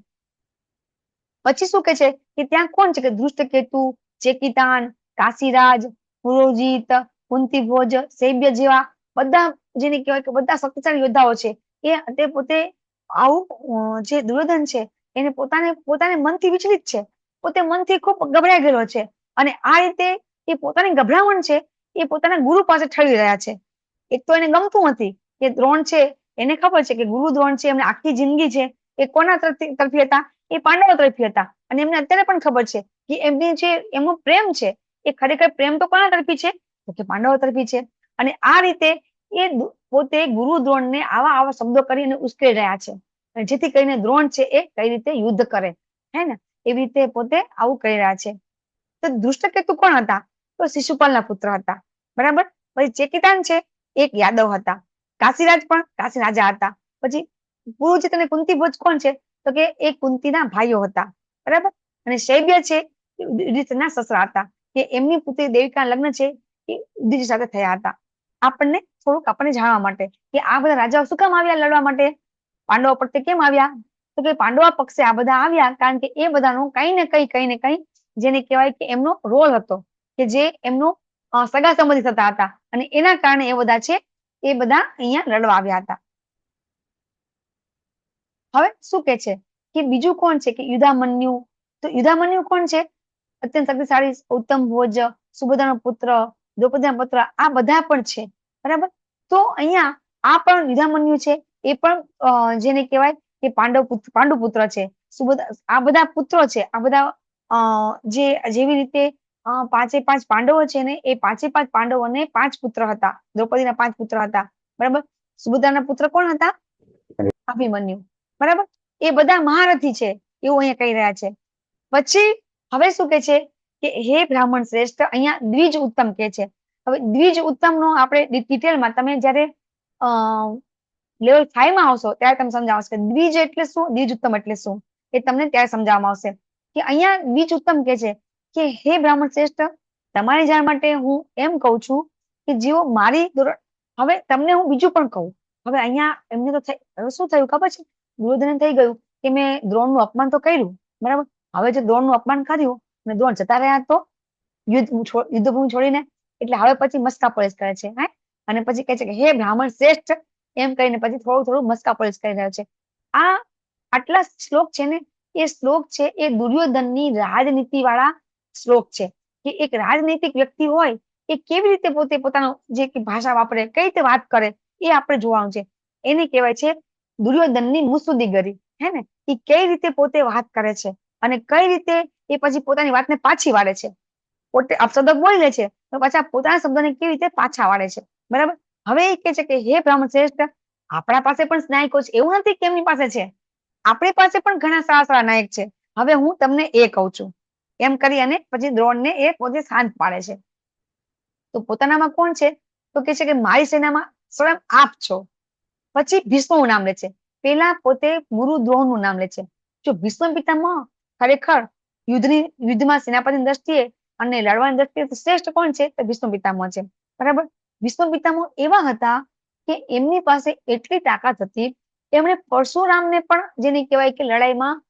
[SPEAKER 1] પછી શું કે છે કે ત્યાં કોણ છે? કે ધૃષ્ટકેતુ, ચેકિતાન, કાશીરાજ, પુરોજીત, કુંતીભોજ, સૈબ્ય જેવા બધા જેને કહેવાય કે બધા શક્તિશાળી યોદ્ધાઓ છે. એ પોતે આવું જે દુર્યોધન છે એને પોતાને મનથી વિચલિત છે. પોતે મનથી ખૂબ ગભરાઈ ગયેલો છે. અને આ રીતે એ પોતાની ગભરામણ છે એ પોતાના ગુરુ પાસે ઠળી રહ્યા છે. એક તો એને ગમતું નથી કે દ્રોણ છે એને ખબર છે કે ગુરુ દ્રોણ છે એમને આખી જિંદગી છે એ કોના તરફી હતા? એ પાંડવો તરફી હતા. અને એમને અત્યારે પણ ખબર છે કે એમની જે એમનો પ્રેમ છે એ ખરેખર પ્રેમ તો કોના તરફી છે, તો કે પાંડવો તરફી છે. અને આ રીતે એ પોતે ગુરુ દ્રોણને આવા આવા શબ્દો કરીને ઉશ્કેરી રહ્યા છે, અને જેથી કરીને દ્રોણ છે એ કઈ રીતે યુદ્ધ કરે, હે ને, એવી રીતે પોતે આવું કરી રહ્યા છે. તો ધૃષ્ટકેતુ કોણ હતા, તો શિશુપાલના પુત્ર હતા, બરાબર. પછી ચેકિતાન છે એક યાદવ હતા, કાશીરાજ પણ કાશી રાજા હતા. પછી પુરુજીત અને કુંતી ભોજ કોણ છે, તો કે એ કુંતીના ભાઈઓ હતા, બરાબર. અને શૈબ્ય છે યુધિષ્ઠિરના સસરા હતા, કે એમની પુત્રી દેવિકા લગ્ન છે એ યુધિષ્ઠિર સાથે થયા હતા. આપણને જાણવા માટે કે આ બધા રાજાઓ શું કામ આવ્યા લડવા માટે, પાંડવો પ્રત્યે કેમ આવ્યા, તો કે પાંડવા પક્ષે આ બધા આવ્યા કારણ કે એ બધાનો કઈ ને કઈ જેને કહેવાય કે એમનો રોલ હતો, કે જે એમનો સગા સંબંધી થતા હતા, અને એના કારણે એ બધા છે એ બધા અહીંયા લડવા આવ્યા હતા. હવે શું કે છે કે બીજું કોણ છે કે યુધામન્યુ. તો યુધામન્યુ કોણ છે, અત્યંત શક્તિશાળી, ઉત્તમ ભોજ, સુભદ્રાનો પુત્ર, દ્રૌપદીના પુત્ર, આ બધા પણ છે, બરાબર. તો અહીંયા આ પણ યુધામન્યુ છે, એ પણ જેને કહેવાય કે પાંડુ પુત્ર છે. સુભદ્રા, આ બધા પુત્રો છે, આ બધા જેવી રીતે 5 પાંડવો છે ને, એ 5 પાંડવોને 5 પુત્ર હતા, દ્રૌપદીના 5 પુત્ર હતા, બરાબર. સુભદ્રાના પુત્ર કોણ હતા, અભિમન્યુ, બરાબર. એ બધા મહારથી છે એવું અહીંયા કહી રહ્યા છે. પછી હવે શું કે છે કે હે બ્રાહ્મણ શ્રેષ્ઠ, અહીંયા દ્વિજ ઉત્તમ કે છે. હવે દ્વિજ ઉત્તમ નો આપણે ડિટેલમાં તમે જયારે લેવલ 5 માં આવશો ત્યારે તમે સમજાવશો કે દ્વિજ એટલે શું, દ્વિજ ઉત્તમ એટલે શું, એ તમને ત્યારે સમજાવવામાં આવશે. કે અહીંયા દ્વિજ ઉત્તમ કે છે કે હે બ્રાહ્મણ શ્રેષ્ઠ, તમારી જાણ માટે હું એમ કઉ છું કે જેઓ મારી, હવે તમને હું બીજું પણ કહું. હવે અહીંયા એમને તો શું થયું ખબર છે, દુર્યોધન થઈ ગયું કે મેં દ્રોણનું અપમાન તો કર્યું, બરાબર. હવે જો દ્રોણનું અપમાન કર્યું અને દ્રોણ જતા રહ્યા તો યુદ્ધભૂમિ છોડીને, એટલે હવે પછી મસ્કા પોલીસ કરે છે, હે. અને પછી કહે છે કે હે બ્રાહ્મણ શ્રેષ્ઠ, એમ કહીને પછી થોડું મસ્કા પોલીસ કરી રહ્યો છે. આટલા શ્લોક છે ને, એ શ્લોક છે એ દુર્યોધનની રાજનીતિ વાળા શ્લોક છે, કે એક રાજનૈતિક વ્યક્તિ હોય એ કેવી રીતે પોતે પોતાનો જે ભાષા વાપરે, કઈ રીતે વાત કરે, એ આપણે જોવાનું છે. એને કહેવાય છે દુર્યોધનની મુસુદીગરી, હે ને. એ કઈ રીતે પોતે વાત કરે છે અને કઈ રીતે એ પછી પોતાની વાતને પાછી વાળે છે. પોતે અપશબ્દ બોલી લે છે તો પાછા પોતાના શબ્દોને કેવી રીતે પાછા વાળે છે, બરાબર. હવે એ કે છે કે હે બ્રાહ્મણ શ્રેષ્ઠ, આપણા પાસે પણ નાયકો છે, એવું નથી કે એમની પાસે છે, આપણી પાસે પણ ઘણા સારા નાયક છે. હવે હું તમને એ કહું છું, એમ કરી અને પછી દ્રોણને એ પોતે શાંત પાડે છે. તો પોતાનામાં કોણ છે, તો કે છે કે મારી સેનામાં સ્વયં આપ છો. પછી ભીષ્મનું નામ લે છે, પેલા પોતે ગુરુ દ્રોણનું નામ લે છે. જો ભીષ્મ પિતામહ ખરેખર યુદ્ધમાં સેનાપતિની દ્રષ્ટિએ અને લડવાની દ્રષ્ટિએ શ્રેષ્ઠ કોણ છે, તો ભીષ્મ પિતામહ છે, બરાબર. ભીષ્મ પિતામહ એવા હતા કે એમની પાસે એટલી તાકાત હતી, એમણે પરશુરામને પણ, જેને કહેવાય કે લડાઈમાં,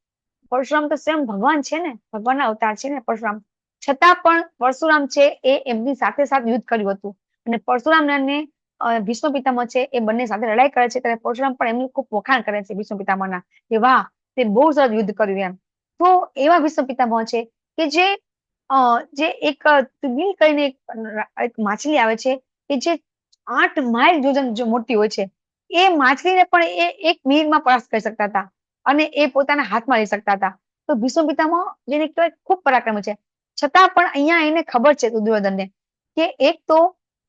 [SPEAKER 1] પરશુરામ તો સ્વયં ભગવાન છે ને, ભગવાનના અવતાર છે ને પરશુરામ, છતાં પણ પરશુરામ છે એ એમની સાથે યુદ્ધ કર્યું હતું. અને પરશુરામ અને ભીષ્મ પિતામહ છે એ બંને સાથે લડાઈ કરે છે, ત્યારે પરશુરામ પણ એમનું ખૂબ વખાણ કરે છે ભીષ્મ પિતામહના, કે વાહ, તે બહુ સરસ યુદ્ધ કર્યું એમ. તો એવા ભીષ્મ પિતામહ છે કે જે એક તુગીલ કરીને એક માછલી આવે છે કે જે 8 માઇલ જો મોટી હોય છે, એ માછલીને પણ એ 1 મિનિટમાં પરાસ્ત કરી શકતા હતા, અને એ પોતાના હાથમાં લઈ શકતા હતા. તો ભીષ્મ પિતામહ જેને કહેવાય ખૂબ પરાક્રમી છે, છતાં પણ અહીંયા એને ખબર છે દુર્યોધનને કે એક તો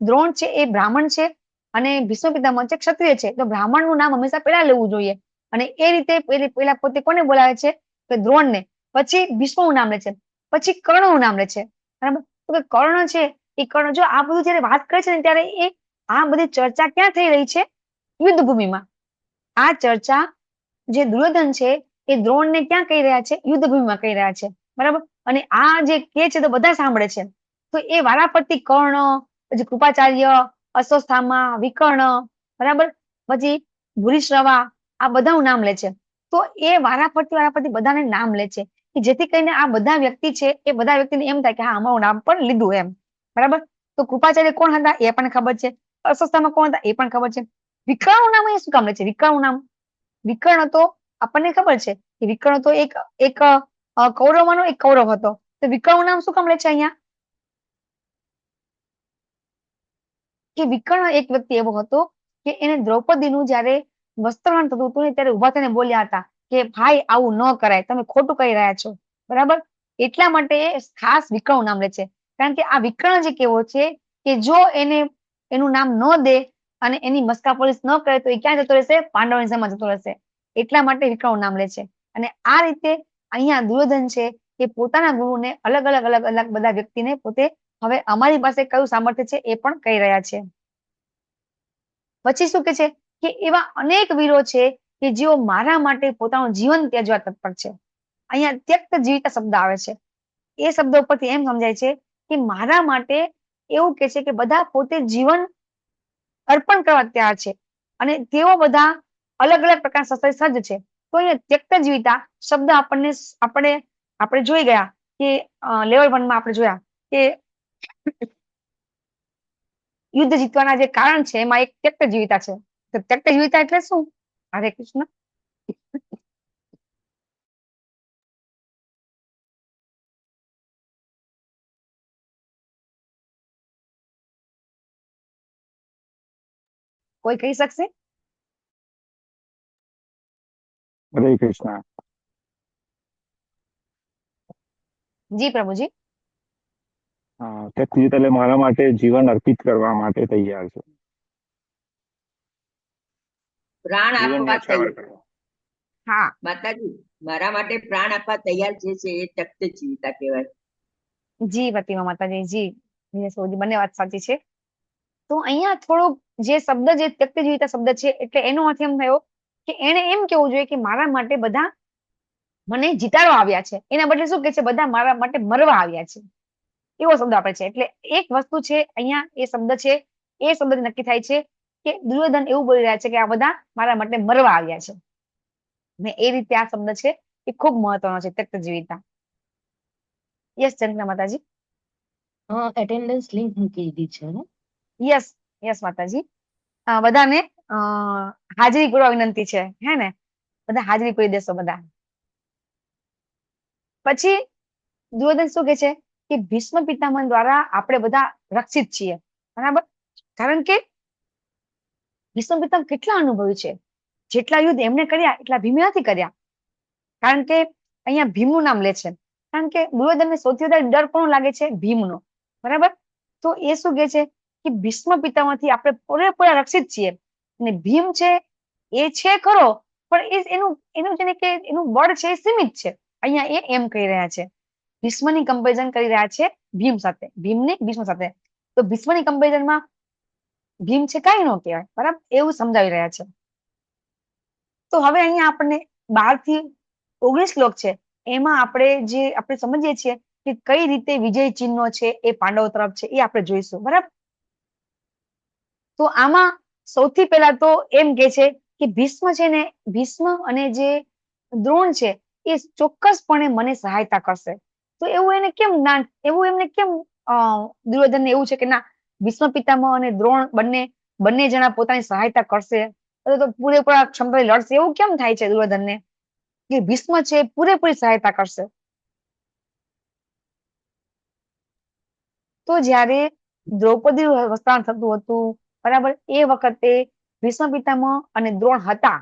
[SPEAKER 1] દ્રોણ છે એ બ્રાહ્મણ છે અને ભીષ્મ પિતામહ છે ક્ષત્રિય છે, તો બ્રાહ્મણનું નામ હંમેશા પહેલા લેવું જોઈએ. અને એ રીતે પેલા પોતે કોને બોલાવે છે, કે દ્રોણને. પછી ભીષ્મનું નામ લે છે, પછી કર્ણનું નામ લે છે, બરાબર. તો કે કર્ણ છે એ કર્ણ, જો આ બધું જયારે વાત કરે છે ને, ત્યારે એ આ બધી ચર્ચા ક્યાં થઈ રહી છે, યુદ્ધ ભૂમિમાં. આ ચર્ચા જે દુર્યોધન છે એ દ્રોણને ક્યાં કહી રહ્યા છે, યુદ્ધ ભૂમિમાં કહી રહ્યા છે, બરાબર. અને આ જે કે છે તો બધા સાંભળે છે. તો એ વારાફરતી કર્ણ, પછી કૃપાચાર્ય, અશ્વસ્થામા, વિકર્ણ, બરાબર, પછી ભૂરિશ્રવા, આ બધાનું નામ લે છે. તો એ વારાફરતી બધાને નામ લે છે, કે જેથી કરીને આ બધા વ્યક્તિ છે એ બધા વ્યક્તિને એમ થાય કે હા, અમારું નામ પણ લીધું એમ, બરાબર. તો કૃપાચાર્ય કોણ હતા એ પણ ખબર છે, અશ્વસ્થામા કોણ હતા એ પણ ખબર છે. વિકર્ણનું નામ અહીંયા શું કામ લે છે, વિકર્ણનું નામ, વિકર્ણ તો આપણને ખબર છે કે વિકર્ણ તો એક કૌરવમાંનો એક કૌરવ હતો, તો વિકર્ણનું નામ શું કામ લે છે અહીંયા, કે વિકર્ણ એક વ્યક્તિ એવો હતો કે એને દ્રૌપદીનું જયારે વસ્ત્રહરણ થતું હતું ને, ત્યારે ઉભા થઈને બોલ્યા હતા કે ભાઈ આવું ન કરાય, તમે ખોટું કહી રહ્યા છો, બરાબર. એટલા માટે ખાસ વિકર્ણ નામ લે છે. કારણ કે આ વિકર્ણ જે કેવો છે કે જો એને એનું નામ ન દે અને એની મસ્કાપોલીસ ન કરે તો એ ક્યાં જતો રહેશે? પાંડવોની સમા જતો રહેશે. એટલા માટે વિકર્ણ નામ લે છે. અને આ રીતે અહીંયા દુર્યોધન છે કે પોતાના ગુરુને અલગ અલગ અલગ અલગ બધા વ્યક્તિને પોતે હવે અમારી પાસે કયું સામર્થ્ય છે એ પણ કહી રહ્યા છે. પછી શું કે છે કે એવા અનેક વીરો છે કે જેઓ મારા માટે પોતાનું જીવન ત્યજવા તત્પર છે. અહીંયા ત્યક્ત જીવિતા શબ્દ આવે છે. એ શબ્દ ઉપરથી એમ સમજાય છે કે મારા માટે એવું કે છે કે બધા પોતે જીવન અર્પણ કરવા તૈયાર છે અને તેઓ બધા અલગ અલગ પ્રકારના શસ્ત્રે સજ્જ છે. તો અહીંયા ત્યક્ત જીવિતા શબ્દ આપણે જોઈ ગયા કે લેવલ 1 માં આપણે જોયા કે યુદ્ધ જીતવાના જે કારણ છે એમાં એક ત્યક્ત જીવિતા છે. તો ત્યક્ત જીવિતા એટલે શું? હરે કૃષ્ણ. કોઈ કહી શકશે?
[SPEAKER 7] હરે કૃષ્ણ.
[SPEAKER 1] જી પ્રભુજી.
[SPEAKER 7] ત્યક્ત જીવિતા એટલે મારા માટે જીવન અર્પિત કરવા માટે તૈયાર છે.
[SPEAKER 5] પ્રાણ
[SPEAKER 7] જીવન
[SPEAKER 5] આપવા
[SPEAKER 7] ન્યોછાવર
[SPEAKER 5] તૈયાર.
[SPEAKER 7] કરવા.
[SPEAKER 1] હા,
[SPEAKER 5] માતાજી, મારા માટે પ્રાણ આપવા તૈયાર જે છે એ તખ્ત જીવિતા કહેવાય.
[SPEAKER 1] જી પ્રતિમા માતાજી, જી સૌજી બંને વાત સાચી છે. તો અહીંયા થોડુંક જે શબ્દ જે ત્યક્ત જીવિતા શબ્દ છે એટલે એનો અર્થ એમ થયો કે એને એમ કેવું જોઈએ કે મારા માટે બધા મને જીતાડવા આવ્યા છે. એના બદલે શું કે છે? બધા મારા માટે મરવા આવ્યા છે. એવો શબ્દ આપે છે. એટલે એક વસ્તુ છે અહીંયા એ શબ્દ છે એ શબ્દ નક્કી થાય છે કે દુર્યોધન એવું બોલી રહ્યા છે કે આ બધા મારા માટે મરવા આવ્યા છે. ને એ રીતે આ શબ્દ છે એ ખૂબ મહત્વનો છે ત્યક્ત જીવિતા. યસ ચંદ્ર માતાજી.
[SPEAKER 2] એટેન્ડન્સ લિંક મૂકી દીધી છે ને?
[SPEAKER 1] યસ યસ માતાજી. બધાને હાજરી પૂરવા વિનંતી છે. હે ને? બધા હાજરી પૂરી દેશો બધા. પછી દુર્યોધન શું કે છે કે ભીષ્મ પિતામહ દ્વારા આપણે બધા રક્ષિત છીએ. બરાબર. કારણ કે ભીષ્મ પિતામહ કેટલા અનુભવી છે. જેટલા યુદ્ધ એમને કર્યા એટલા ભીમે નથી કર્યા. કારણ કે અહીંયા ભીમનું નામ લે છે. કારણ કે દુર્યોધનને સૌથી વધારે ડર કોનો લાગે છે? ભીમનો. બરાબર. તો એ શું કે છે કે ભીષ્મ પિતામહથી આપણે પૂરેપૂરા રક્ષિત છીએ. અને ભીમ છે એ છે ખરો પણ એનું જેને કે એનું બળ છે એ સીમિત છે. અહીંયા એ એમ કહી રહ્યા છે. ભીષ્મની કમ્પેરિઝન કરી રહ્યા છે ભીમ સાથે. ભીમને ભીષ્મ સાથે. તો ભીષ્મની કમ્પેરિઝનમાં ભીમ છે કાંઈ ન કહેવાય. બરાબર. એવું સમજાવી રહ્યા છે. તો હવે અહીંયા આપણને 12 થી 19 શ્લોક છે એમાં આપણે સમજીએ છીએ કે કઈ રીતે વિજય ચિહ્નો છે એ પાંડવો તરફ છે એ આપણે જોઈશું. બરાબર. તો આમાં સૌથી પહેલા તો એમ કે છે કે ભીષ્મ છે ને, ભીષ્મ અને જે દ્રોણ છે એ ચોક્કસપણે મને સહાયતા કરશે. તો એવું એમને કેમ દુર્યોધનને એવું છે કે ના, ભીષ્મ પિતામહ અને દ્રોણ બંને જણા પોતાની સહાયતા કરશે તો પૂરેપૂરા ક્ષમતાથી લડશે એવું કેમ થાય છે દુર્યોધનને કે ભીષ્મ છે પૂરેપૂરી સહાયતા કરશે? તો જ્યારે દ્રૌપદી વસ્ત્રાણ થતું હતું બરાબર એ વખતે ભીષ્મ પિતામહ અને દ્રોણ હતા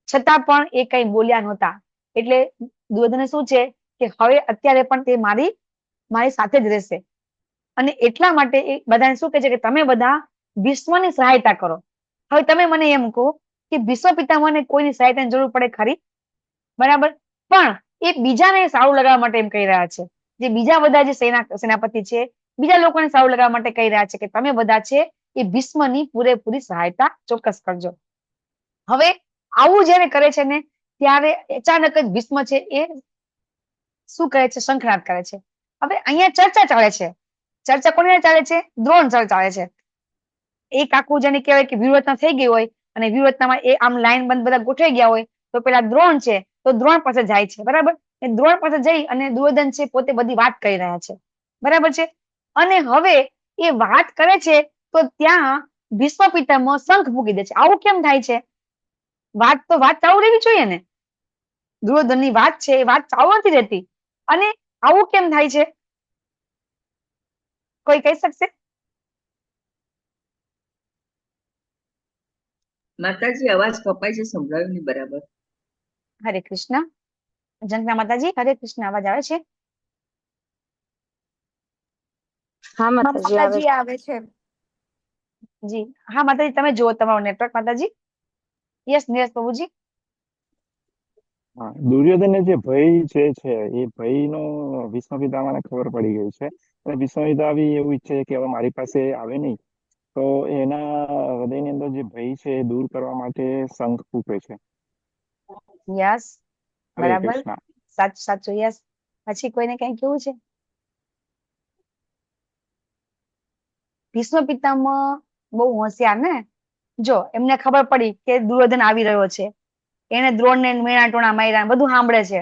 [SPEAKER 1] છતાં પણ એ કઈ બોલ્યા નહોતા. એટલે દુર્યોધને શું છે કે હવે અત્યારે પણ તે મારી સાથે જ રહેશે. અને એટલા માટે એ બધાને શું કહે છે કે તમે બધા ભીષ્મની સહાયતા કરો. હવે તમે મને એમ કહો કે ભીષ્મ પિતામહને કોઈની સહાયતાની જરૂર પડે ખરી? બરાબર. પણ એ બીજાને સારું લગાવવા માટે એમ કહી રહ્યા છે. જે બીજા બધા જે સેનાપતિ છે બીજા લોકોને સારું લગાવવા માટે કહી રહ્યા છે કે તમે બધા છે એ ભીષ્મની પૂરેપૂરી સહાયતા ચોક્કસ કરજો. હવે આવું જયારે કરે છે ને ત્યારે અચાનક જ ભીષ્મ છે એ શું કરે છે? શંખનાદ કરે છે. હવે અહીંયા ચર્ચા ચાલે છે. ચર્ચા કોની ચાલે છે? દ્રોણ ચાલે છે. એક આખું જેને કહેવાય કે વ્યૂહરચના થઈ ગઈ હોય અને વ્યૂહરચનામાં એ આમ લાઈન બંધ બધા ગોઠવાઈ ગયા હોય તો પેલા દ્રોણ છે તો દ્રોણ પાસે જાય છે. બરાબર. એ દ્રોણ પાસે જઈ અને દુર્યોધન છે પોતે બધી વાત કરી રહ્યા છે. બરાબર છે. અને હવે એ વાત કરે છે તો ત્યાં ભીષ્મ પિતામહ શંખ ફૂંકી દે છે. આવું કેમ થાય છે? વાત ચાલુ રહેવી જોઈએ ને. દુર્યોધનની વાત છે એ વાત ચાલુ નથી રહેતી અને આવું કેમ થાય છે? કોઈ કહી શકશે?
[SPEAKER 5] માતાજી, અવાજ કપાય છે, સંભળાયું નહીં બરાબર.
[SPEAKER 1] હરે કૃષ્ણ. ઝંખના માતાજી, હરે કૃષ્ણ, અવાજ આવે છે?
[SPEAKER 3] હા માતાજી આવે
[SPEAKER 4] માતાજી આવે છે.
[SPEAKER 1] જી હા માતાજી, તમે જુઓ તમારું નેટવર્ક માતાજી. યસ નીરજ પ્રભુજી.
[SPEAKER 7] હા, દુર્યોધનને જે ભય છે એ ભયનો ભીષ્મ પિતામહને ખબર પડી ગઈ છે અને ભીષ્મ પિતામહ બી એવું ઈચ્છે છે કે હવે મારી પાસે આવે નહીં, તો એના હૃદયની અંદર જે ભય છે એ દૂર કરવા માટે શંખ ફૂંકે છે.
[SPEAKER 1] યસ,
[SPEAKER 7] હરે
[SPEAKER 1] બરાબર,
[SPEAKER 7] કૃષ્ણ.
[SPEAKER 1] સાચું સાચું. યસ. પછી કોઈને કઈ કેવું છે? ભીષ્મ પિતામહ બહુ હોશિયાર ને. જો એમને ખબર પડી કે દુર્યોધન આવી રહ્યો છે, એને દ્રોણને મેણા ટોણા માર્યા, બધું સાંભળે છે,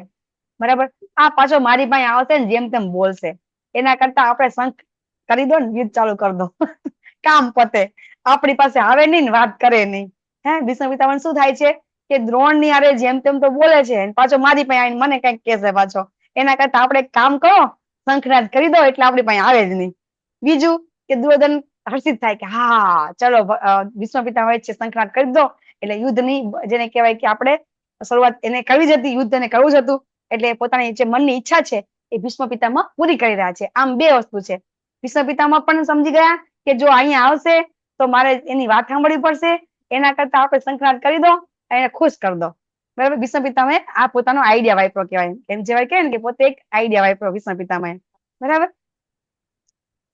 [SPEAKER 1] બરાબર. આ પાછો મારી પાસે આવશે ને જેમ તેમ બોલશે, એના કરતા આપણે શંખ કરી દો ને, યુદ્ધ ચાલુ કરી દો. કામ પતે. આપણી પાસે આવે નહીં ને વાત કરે નહીં. હે ભીષ્મ પિતામહ શું થાય છે કે દ્રોણ ની હારે જેમ તેમ તો બોલે છે, અને પાછો મારી પાસે આવીને મને કઈક કહેશે પાછો. એના કરતા આપણે એક કામ કરો, શંખનાદ કરી દો એટલે આપણી પાસે આવે જ નહીં. બીજું કે દુર્યોધન હર્ષિત થાય કે હા ચલો ભીષ્મ પિતામહ છે, શંખનાદ કરી દો એટલે યુદ્ધની જેને કહેવાય કે આપણે શરૂઆત એને કરવી જ હતી, યુદ્ધ એને કરવું જ હતું, એટલે પોતાની જે મનની ઈચ્છા છે એ ભીષ્મ પિતામહ પૂરી કરી રહ્યા છે. આમ બે વસ્તુ છે. ભીષ્મ પિતામહ પણ સમજી ગયા કે જો અહીંયા આવશે તો મારે એની વાત સાંભળવી પડશે, એના કરતા આપણે શંખનાદ કરી દો, એને ખુશ કરી દો, બરાબર. ભીષ્મ પિતામહે આ પોતાનો આઈડિયા વાપરો, કહેવાય એમ જેવાય કે ને કે પોતે એક આઈડિયા વાપરો ભીષ્મ પિતામહે, બરાબર.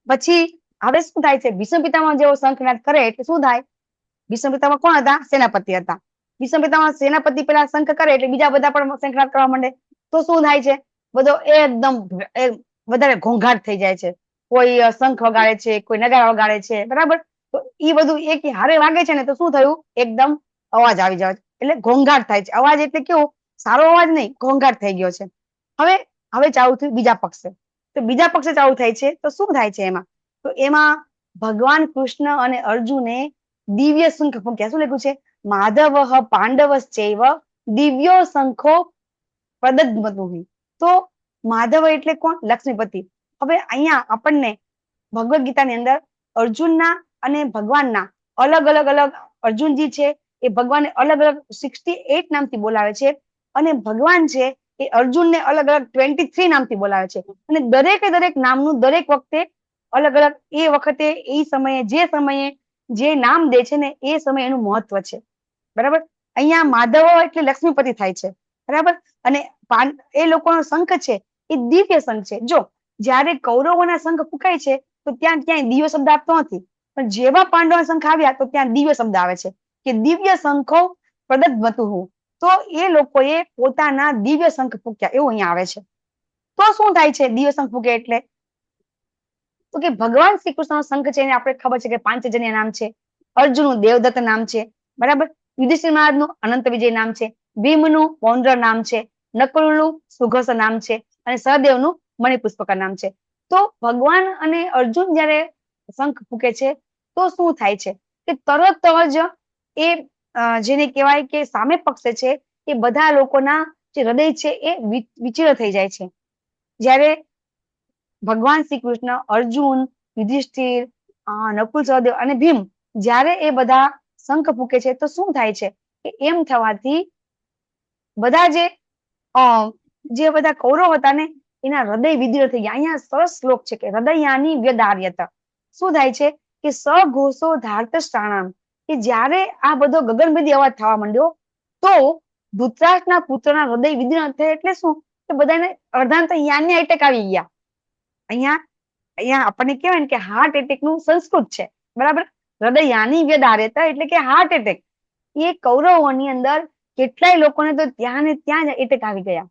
[SPEAKER 1] પછી હવે શું થાય છે, ભીષ્મ પિતામહ જેવો શંખનાદ કરે એટલે શું થાય? ભીષ્મ પિતામહ કોણ હતા? સેનાપતિ હતા. ભીષ્મ પિતામહ સેનાપતિ પેલા શંખ કરે એટલે બીજા બધા પણ શંખનાદ કરવા માંડે, તો શું થાય છે? બધો એકદમ વધારે ઘોંઘાટ થઈ જાય છે. કોઈ શંખ વગાડે છે, કોઈ નગારા વગાડે છે, બરાબર. તો ઈ બધું એક હારે વાગે છે ને તો શું થયું? એકદમ અવાજ આવી જાય એટલે ઘોંઘાટ થાય છે. અવાજ એટલે કેવું? સારો અવાજ નહીં, ઘોંઘાટ થઈ ગયો છે. હવે હવે ચાલુ થયું બીજા પક્ષે. તો બીજા પક્ષે ચાલુ થાય છે તો શું થાય છે એમાં? તો એમાં ભગવાન કૃષ્ણ અને અર્જુને દિવ્ય શંખ ફૂંક્યા. શું લખ્યું છે? માધવ પાંડવશ્ચૈવ દિવ્યો શંખો પ્રદદ્મતુઃ. તો માધવ એટલે કોણ? લક્ષ્મીપતિ. હવે અહીંયા આપણને ભગવદ ગીતાની અંદર અર્જુનના અને ભગવાનના અલગ અલગ અલગ, અર્જુનજી છે એ ભગવાનને અલગ અલગ 68 નામથી બોલાવે છે, અને ભગવાન છે એ અર્જુનને અલગ અલગ 23 નામથી બોલાવે છે. અને દરેકે દરેક નામનું દરેક વખતે અલગ અલગ, એ વખતે એ સમયે જે નામ દે છે ને એ સમયે એનું મહત્વ છે, બરાબર. અહીંયા માધવ એટલે લક્ષ્મીપતિ થાય છે, બરાબર. અને એ લોકોનો શંખ છે એ દિવ્ય શંખ છે. જો જ્યારે કૌરવોના શંખ ફૂંકાય છે તો ત્યાં ક્યાંય દિવ્ય શબ્દ આપતો નથી, પણ જેવા પાંડવોના શંખ આવ્યા તો ત્યાં દિવ્ય શબ્દ આવે છે કે દિવ્ય શંખો પ્રદદ્મતુઃ. તો એ લોકોએ પોતાના દિવ્ય શંખ ફૂંક્યા એવું અહીંયા આવે છે. તો શું થાય છે દિવ્ય શંખ ફૂંકે એટલે? તો કે ભગવાન શ્રી કૃષ્ણનો શંખ છે એને આપણે ખબર છે કે પાંચજન્ય નામ છે, અર્જુનનું દેવદત્ત નામ છે, બરાબર. યુધિષ્ઠિર મહારાજનું અનંત વિજય નામ છે, ભીમનું પૌંડ્ર નામ છે, નકુલનું સુઘર્ષ નામ છે, અને સહદેવનું મણિપુષ્પક નામ છે. તો ભગવાન અને અર્જુન જયારે શંખ ફૂંકે છે તો શું થાય છે કે તરત જ એ જેને કહેવાય કે સામે પક્ષે છે એ બધા લોકોના જે હૃદય છે એ વિચિત્ર થઈ જાય છે. જ્યારે ભગવાન શ્રી કૃષ્ણ, અર્જુન, યુધિષ્ઠિર, નકુલ, સહદેવ અને ભીમ જ્યારે એ બધા શંખ ફૂંકે છે તો શું થાય છે કે એમ થવાથી બધા જે બધા કૌરવ હતા ને એના હૃદય વિદ્ર થઈ ગયા. અહીંયા સરસ શ્લોક છે કે હૃદયાની વ્યદાર્યત. શું થાય છે કે સઘોષો ધાર્તષ્ટાણામ, કે જ્યારે આ બધો ગગનભેદી અવાજ થવા માંડ્યો તો ધૃતરાષ્ટ્રના પુત્રના હૃદય વિદ્ર થયા. એટલે શું કે બધાને અડધાને તો યાન્ય એટેક આવી ગયા. અહીંયા આપણને કહેવાય ને કે હાર્ટ એટેક નું સંસ્કૃત છે, બરાબર. હૃદયાની વ્યદાર્યતા એટલે કે હાર્ટ એટેક. એ કૌરવોની અંદર કેટલાય લોકોને તો ત્યાં ને ત્યાં જ એટેક આવી ગયા.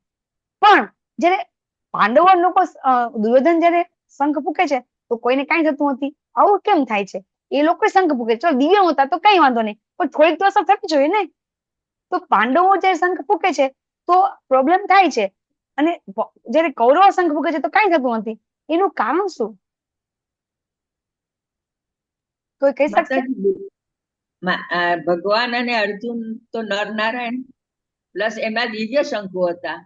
[SPEAKER 1] પણ જયારે પાંડવો લોકો, દુર્યોધન જયારે શંખ ફૂકે છે તો કોઈને કઈ થતું નથી. આવું કેમ થાય છે? એ લોકો શંખ ફૂકે, ચલો દિવ્ય હતા તો કઈ વાંધો નહીં, પણ થોડીક તો અસર થતી જોઈએ ને. તો પાંડવો જયારે શંખ ફૂકે છે તો પ્રોબ્લેમ થાય છે, અને જયારે કૌરવો શંખ ફૂકે છે તો કઈ થતું નથી. એનું કારણ શું? કોઈ કહી શકશે?
[SPEAKER 5] ભગવાન અને અર્જુન તો નર નારાયણ પ્લસ એમના દિવ્ય શંખો હતા.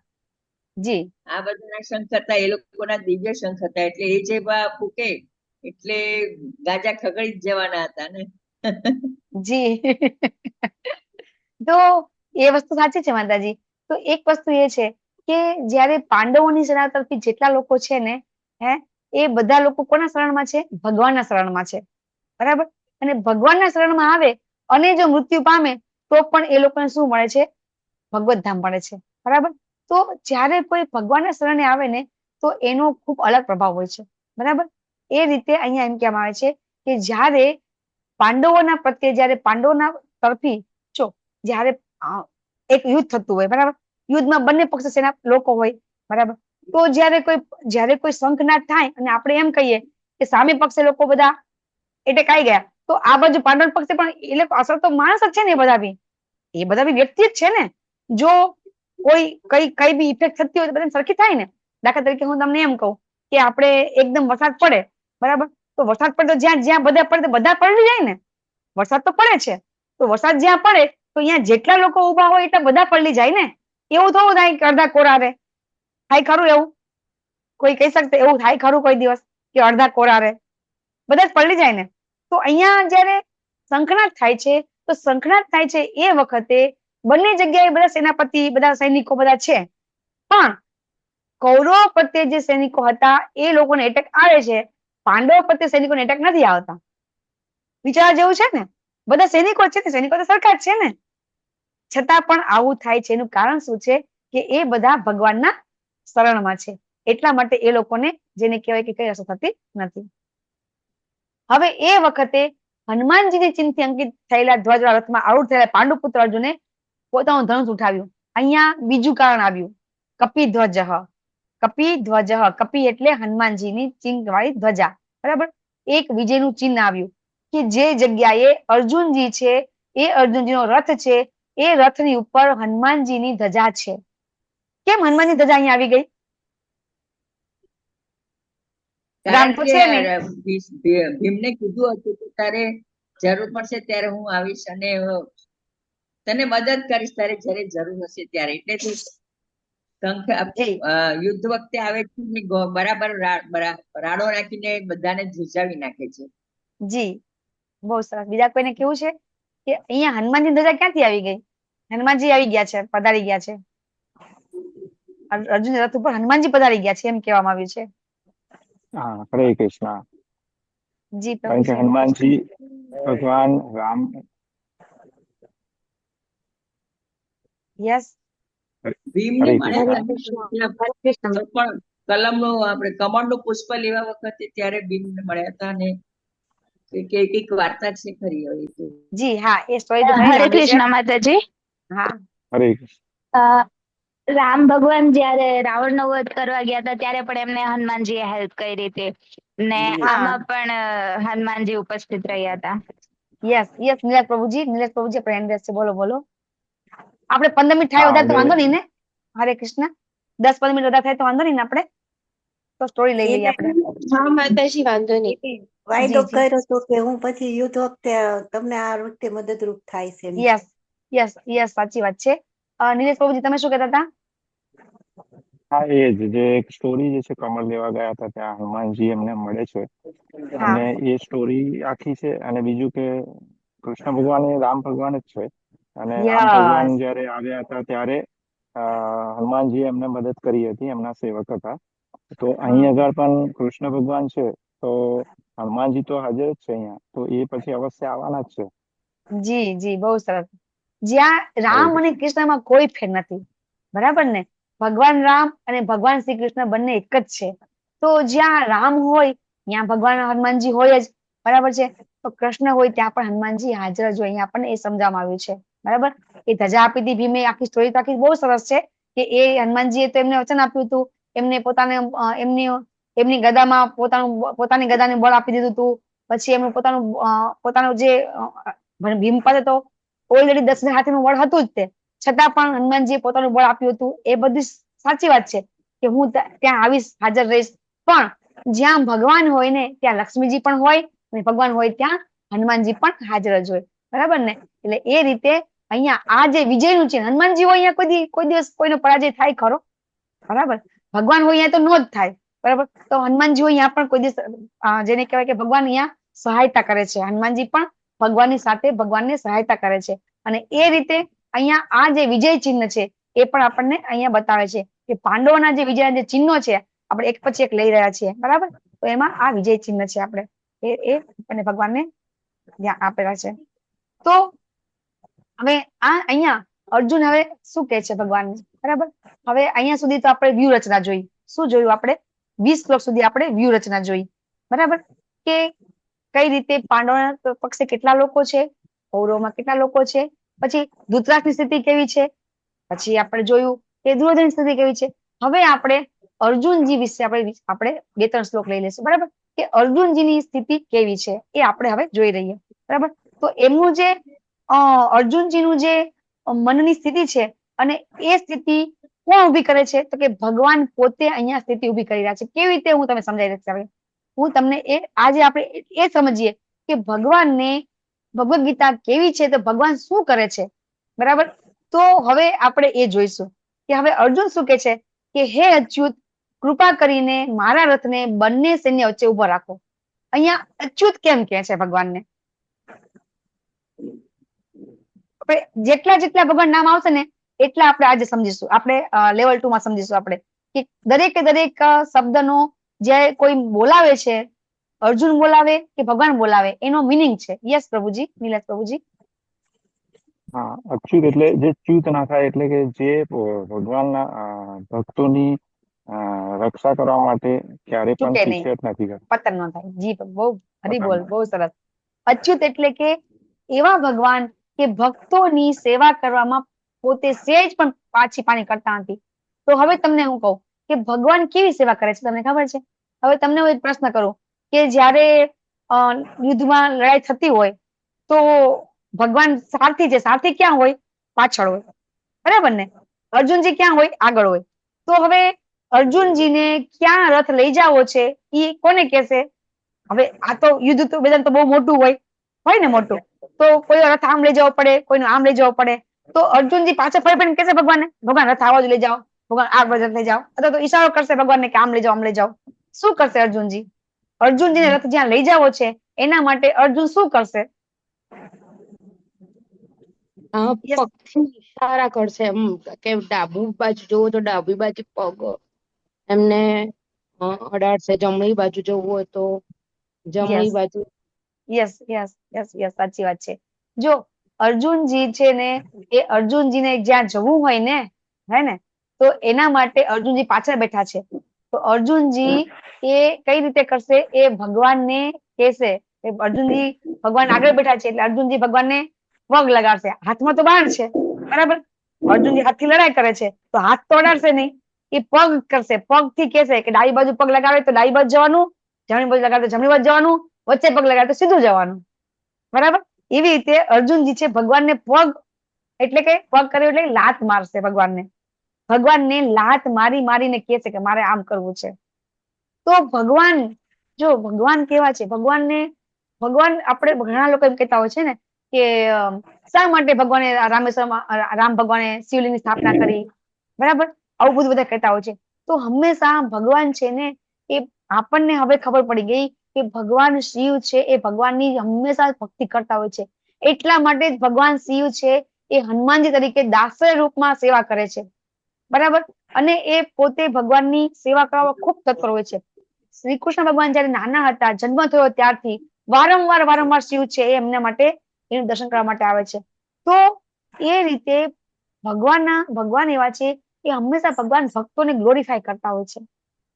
[SPEAKER 1] જી
[SPEAKER 5] આ બધાના શંખ હતા, એ લોકોના દિવ્ય શંખ હતા, એટલે એ જે ફૂકે એટલે ગાજા ખગડી જ જવાના હતા ને.
[SPEAKER 1] જી તો એ વસ્તુ સાચી છે માતાજી. તો એક વસ્તુ એ છે કે જ્યારે પાંડવોની સેના તરફથી જેટલા લોકો છે ને એ બધા લોકો કોના શરણમાં છે? ભગવાનના શરણમાં છે, બરાબર. અને ભગવાનના શરણમાં આવે અને જો મૃત્યુ પામે તો પણ એ લોકોને શું મળે છે? ભગવત ધામ મળે છે, બરાબર. તો જ્યારે કોઈ ભગવાનના શરણે આવે ને તો એનો ખૂબ અલગ પ્રભાવ હોય છે, બરાબર. એ રીતે અહીંયા એમ કહેવામાં આવે છે કે જ્યારે પાંડવોના પ્રત્યે જ્યારે પાંડવોના તરફી જો જ્યારે એક યુદ્ધ થતું હોય, બરાબર. યુદ્ધમાં બંને પક્ષ સેના લોકો હોય, બરાબર. તો જ્યારે કોઈ શંખનાદ થાય અને આપણે એમ કહીએ કે સામે પક્ષે લોકો બધા એટલે કાઈ ગયા, તો આ બાજુ પાંડવ પક્ષે પણ એ લોકો અસર તો માણસ જ છે ને, એ બધા બી વ્યક્તિ જ છે ને. જો કોઈ કઈ બી ઇફેક્ટ થતી હોય તો બધાને સરખી થાય ને. દાખલા તરીકે હું તમને એમ કહું કે આપણે એકદમ વરસાદ પડે, બરાબર. તો વરસાદ પડે તો જ્યાં બધા પડે તો બધા પલળી જાય ને. વરસાદ તો પડે છે તો વરસાદ જ્યાં પડે તો અહીંયા જેટલા લોકો ઉભા હોય એટલા બધા પલળી જાય ને. એવું થોડું થાય કે અડધા કોરા રહે? થાય ખરું એવું? કોઈ કહી શકते એવું થાય ખરું કોઈ દિવસ કે અડધા કોરા રહે? બધા જ પલળી જાય ને. તો અહીંયા જયારે શંખનાદ થાય છે તો શંખનાદ થાય છે એ વખતે બંને જગ્યાએ બધા સેનાપતિ બધા સૈનિકો બધા છે, પણ કૌરવો પ્રત્યે જે સૈનિકો હતા એ લોકોને એટેક આવે છે, પાંડવો પ્રત્યે સૈનિકોને એટેક નથી આવતા. વિચારવા જેવું છે ને. બધા સૈનિકો છે, સૈનિકો તો સરખા જ છે ને. છતાં પણ આવું થાય છે એનું કારણ શું છે? કે એ બધા ભગવાનના શરણમાં છે, એટલા માટે એ લોકોને જેને કહેવાય કે કઈ અસર થતી નથી. હવે એ વખતે હનુમાનજીની ચિહ્નથી અંકિત થયેલા ધ્વજવાળા રથમાં આરૂઢ થયેલા પાંડુપુત્ર અર્જુને પોતાનું ધનુષ ઉઠાવ્યું. અહીંયા બીજું કારણ આવ્યું, કપિધ્વજ. કપિધ્વજ, કપિ એટલે હનુમાનજીની ચિહ્ન વાળી ધ્વજા, બરાબર. એક વિજયનું ચિહ્ન આવ્યું કે જે જગ્યાએ અર્જુનજી છે એ અર્જુનજીનો રથ છે, એ રથની ઉપર હનુમાનજીની ધજા છે. કેમ હનુમાનની ધજા અહીંયા આવી ગઈ? રામ
[SPEAKER 5] કારણ
[SPEAKER 1] તો
[SPEAKER 5] કે
[SPEAKER 1] છે ને.
[SPEAKER 5] ભીમને કીધું હતું કે તારે જરૂર પડશે ત્યારે હું આવીશ અને તને મદદ કરીશ તારે જ્યારે જરૂર હશે ત્યારે. એટલે યુદ્ધ વખતે આવે છે બરાબર રાડો નાખીને બધાને ધ્રુજાવી નાખે છે.
[SPEAKER 1] જી, બહુ સરસ. બીજા કોઈને કેવું છે કે અહીંયા હનુમાનજી ધજા ક્યાંથી આવી ગઈ? હનુમાનજી આવી ગયા છે, પધારી ગયા છે. અર્જુન રથ ઉપર હનુમાનજી પધારી ગયા છે એમ કહેવામાં આવ્યું છે.
[SPEAKER 7] હા, હરે કૃષ્ણ.
[SPEAKER 1] જી
[SPEAKER 7] કારણ કે
[SPEAKER 1] પ્રભુજી.
[SPEAKER 7] હનુમાનજી ભગવાન રામ
[SPEAKER 1] યસ.
[SPEAKER 5] ભીમને
[SPEAKER 7] હરે
[SPEAKER 5] મળ્યા
[SPEAKER 7] કૃષ્ણ.
[SPEAKER 5] હતા પણ કલમનું આપણે કમળનું પુષ્પ લેવા વખતે ત્યારે ભીમને મળ્યા હતા અને એક વાર્તા છે ખરી હવે તો.
[SPEAKER 1] જી હા, એ સ્ટોરી તો ઘણી
[SPEAKER 3] હરે
[SPEAKER 1] લાંબી છે.
[SPEAKER 3] કૃષ્ણ માતાજી.
[SPEAKER 1] હા,
[SPEAKER 7] હરે કૃષ્ણ.
[SPEAKER 3] રામ ભગવાન જયારે રાવણ નો વધ કરવા ગયા હતા ત્યારે પણ એમને હનુમાનજીએ હેલ્પ કરી હતી ને આમાં પણ હનુમાનજી ઉપસ્થિત રહ્યા હતા.
[SPEAKER 1] Yes yes. નીરજ પ્રભુજી, નીરજ પ્રભુજી આપણે hand raise છે. બોલો બોલો. આપણે 15 મિનિટ થાય
[SPEAKER 7] હા,
[SPEAKER 1] વધારે તો વાંધો
[SPEAKER 7] હવે
[SPEAKER 1] નહીં ને? હરે કૃષ્ણ. 10-15 મિનિટ વધારે થાય તો વાંધો નહીં ને? આપણે તો સ્ટોરી લઈ લઈએ આપણે.
[SPEAKER 8] હા માતાજી, વાંધો નહીં. વાયદો
[SPEAKER 1] જી, જી.
[SPEAKER 8] કર્યો તો કે હું પછી યુદ્ધ વખતે તમને આ વખતે મદદરૂપ થાય છે એમ.
[SPEAKER 1] યસ યસ યસ, સાચી વાત છે. નીરજ પ્રભુજી તમે શું કહેતા હતા?
[SPEAKER 7] હા, એ જ જે એક સ્ટોરી જે છે કમળ લેવા ગયા હતા ત્યાં હનુમાનજી એમને મળે છે
[SPEAKER 1] હા.
[SPEAKER 7] અને એ સ્ટોરી આખી છે. અને બીજું કે કૃષ્ણ ભગવાન એ રામ ભગવાન જ છે અને રામ ભગવાન
[SPEAKER 1] યસ.
[SPEAKER 7] જયારે આવ્યા હતા ત્યારે હનુમાનજી એમને મદદ કરી હતી, એમના સેવક હતા. તો અહીં આગળ પણ કૃષ્ણ ભગવાન છે તો હનુમાનજી તો હાજર જ છે અહીંયા, તો એ પછી અવશ્ય આવવાના જ છે.
[SPEAKER 1] જી જી, બહુ સરસ. જ્યાં રામ અને કૃષ્ણમાં કોઈ ફેર નથી, બરાબર ને? ભગવાન રામ અને ભગવાન શ્રી કૃષ્ણ બંને એક જ છે. તો જ્યાં રામ હોય ત્યાં ભગવાન હનુમાનજી હોય જ, બરાબર છે. તો કૃષ્ણ હોય ત્યાં પણ હનુમાનજી હાજર જ હોય. અહીંયા આપણને એ સમજાવવામાં આવ્યું છે, બરાબર. એ ધજા આપી હતી ભીમે, આખી સ્ટોરી તો આખી બહુ સરસ છે કે એ હનુમાનજીએ તો એમને વચન આપ્યું હતું, એમને પોતાને એમની ગદામાં પોતાની ગદાને બળ આપી દીધું હતું. પછી એમનું પોતાનું જે ભીમ પાસે તો ઓલરેડી 10,000 હાથીનું બળ હતું જ તે, છતાં પણ હનુમાનજીએ પોતાનું બળ આપ્યું હતું. એ બધી સાચી વાત છે કે હું ત્યાં આવીશ, હાજર રહીશ. પણ જ્યાં ભગવાન હોય ને ત્યાં લક્ષ્મીજી પણ હોય અને ભગવાન હોય ત્યાં હનુમાનજી પણ હાજર જ હોય, બરાબર ને? એટલે એ રીતે અહીંયા આ જે વિજયનું છે, હનુમાનજી હોય અહીંયા કોઈ દિવસ કોઈનો પરાજય થાય ખરો? બરાબર. ભગવાન હોય અહીંયા તો નો જ થાય, બરાબર. તો હનુમાનજી હોય અહીંયા પણ કોઈ દિવસ જેને કહેવાય કે ભગવાન અહીંયા સહાયતા કરે છે. હનુમાનજી પણ ભગવાનની સાથે ભગવાનને સહાયતા કરે છે. અને એ રીતે અહીંયા આ જે વિજય ચિહ્ન છે એ પણ આપણને અહીંયા બતાવે છે કે પાંડવોના જે વિજયના જે ચિહ્નો છે આપણે એક પછી એક લઈ રહ્યા છીએ, બરાબર? તો એમાં આ વિજય ચિહ્ન છે આપણે એ આપણને ભગવાનને આપેલા છે. તો હવે આ અહીંયા અર્જુન હવે શું કહે છે ભગવાનને, બરાબર? હવે અહીંયા સુધી તો આપણે વ્યૂહરચના જોઈ. શું જોયું આપણે? 20 શ્લોક સુધી આપણે વ્યૂહરચના જોઈ, બરાબર? કે કઈ રીતે પાંડવોના પક્ષે કેટલા લોકો છે, કૌરવમાં કેટલા લોકો છે, પછી ધૃતરાષ્ટ્રની સ્થિતિ કેવી છે, પછી આપણે જોયું કે દુર્યોધનની સ્થિતિ કેવી છે. હવે આપણે અર્જુનજી વિશે આપણે 2-3 શ્લોક લઈ લઈશું, બરાબર? કે અર્જુનજીની સ્થિતિ કેવી છે એ આપણે હવે જોઈ રહીએ, બરાબર? તો એમનું જે અર્જુનજીનું જે મનની સ્થિતિ છે અને એ સ્થિતિ કોણ ઉભી કરે છે, તો કે ભગવાન પોતે અહીંયા સ્થિતિ ઉભી કરી રહ્યા છે. કેવી રીતે હું તમે સમજાવી દઈશ. હવે હું તમને આજે આપણે એ સમજીએ કે ભગવાનને ભગવદ ગીતા કેવી છે, તો ભગવાન શું કરે છે, બરાબર? તો હવે આપણે એ જોઈશું કે હવે અર્જુન શું કે છે કે હે અચ્યુત, કૃપા કરીને મારા રથને બંને સૈન્ય વચ્ચે ઉભો રાખો. અહીંયા અચ્યુત કેમ કે છે ભગવાનને? જેટલા જેટલા ભગવાન નામ આવશે ને એટલા આપણે આજે સમજીશું. આપણે લેવલ 2 માં સમજીશું આપણે કે દરેકે દરેક શબ્દનો જે કોઈ બોલાવે છે, અર્જુન બોલાવે કે ભગવાન બોલાવે, એનો મિનિંગ છે. યસ પ્રભુજી, નીલેશ પ્રભુજી.
[SPEAKER 7] હા, અચ્યુત એટલે જે ચ્યુત ના થાય, એટલે કે જે ભગવાનના ભક્તોની રક્ષા કરવા માટે ક્યારે પણ
[SPEAKER 1] ચૂકે નહીં,
[SPEAKER 7] પીછેહટ નથી કરતા.
[SPEAKER 1] પતન ન થાય. જી બહુ હરિબોલ, બહુ સરસ. અચ્યુત એટલે કે એવા ભગવાન કે ભક્તોની સેવા કરવામાં પોતે સહેજ પણ પાછી પાણી કરતા નથી. તો હવે તમને હું કહું કે ભગવાન કેવી સેવા કરે છે તમને ખબર છે? હવે તમને હું એક પ્રશ્ન કરું કે જ્યારે યુદ્ધમાં લડાઈ થતી હોય તો ભગવાન સારથી છે, સારથી ક્યાં હોય? પાછળ હોય, બરાબર ને? અર્જુનજી ક્યાં હોય? આગળ હોય. તો હવે અર્જુનજીને ક્યાં રથ લઈ જાવો છે એ કોને કહેશે? હવે આ તો યુદ્ધ તો બધા તો બહુ મોટું હોય ને, મોટું તો કોઈ રથ આમ લઈ જવો પડે, કોઈનો આમ લઈ જવો પડે. તો અર્જુનજી પાછળ ફરી ફરીને કહેશે ભગવાનને, ભગવાન રથ આવો જ લઈ જાઓ, ભગવાન આ બાજુ લઈ જાઓ, અથવા તો ઈશારો કરશે ભગવાનને કે આમ લઈ જાઓ, આમ લઈ જાઓ. શું કરશે અર્જુનજી? અર્જુનજીને રથ જ્યાં લઈ જાવો છે એના માટે અર્જુન શું કરશે?
[SPEAKER 2] પગથી ઈશારા કરશે એમ કે ડાબુ બાજુ જોવો તો ડાબી બાજુ પગ એમને અડાડશે, જમણી બાજુ જવું હોય તો જમણી બાજુ.
[SPEAKER 1] યસ યસ યસ યસ, સાચી વાત છે. જો અર્જુનજી છે ને એ અર્જુનજીને જ્યાં જવું હોય ને, હે ને, તો એના માટે અર્જુનજી પાછળ બેઠા છે. તો અર્જુનજી એ કઈ રીતે કરશે? એ ભગવાનને કહેશે. અર્જુનજી ભગવાન આગળ બેઠા છે એટલે અર્જુનજી ભગવાનને પગ લગાડશે. હાથમાં તો બાણ છે, બરાબર? અર્જુનજી હાથથી લડાઈ કરે છે તો હાથ તો અડાડશે નહીં, એ પગ કરશે. પગથી કહેશે કે ડાબી બાજુ પગ લગાવે તો ડાબી બાજુ જવાનું, જમણી બાજુ લગાવે તો જમણી બાજુ જવાનું, વચ્ચે પગ લગાવે તો સીધું જવાનું, બરાબર? એવી રીતે અર્જુનજી છે ભગવાનને પગ એટલે કે પગ કર્યો એટલે લાત મારશે ભગવાનને. ભગવાનને લાત મારી મારીને કહે છે કે મારે આમ કરવું છે. તો ભગવાન, જો ભગવાન કેવા છે, ભગવાન આપણે ઘણા લોકો એમ કહેતા હોય છે ને કે શા માટે ભગવાને રામ ભગવાને શિવલિંગની સ્થાપના કરી, બરાબર? આવું બધું બધા કહેતા હોય છે. તો હંમેશા ભગવાન છે ને એ આપણને હવે ખબર પડી ગઈ કે ભગવાન શિવ છે એ ભગવાનની હંમેશા ભક્તિ કરતા હોય છે. એટલા માટે જ ભગવાન શિવ છે એ હનુમાનજી તરીકે દાસર રૂપમાં સેવા કરે છે, બરાબર? અને એ પોતે ભગવાનની સેવા કરવામાં ખૂબ તત્પર હોય છે. શ્રી કૃષ્ણ ભગવાન જયારે નાના હતા, જન્મ થયો ત્યારથી વારંવાર શિવ છે એ એમના માટે એનું દર્શન કરવા માટે આવે છે. તો એ રીતે ભગવાન એવા છે એ હંમેશા ભગવાન ભક્તોને ગ્લોરીફાય કરતા હોય છે.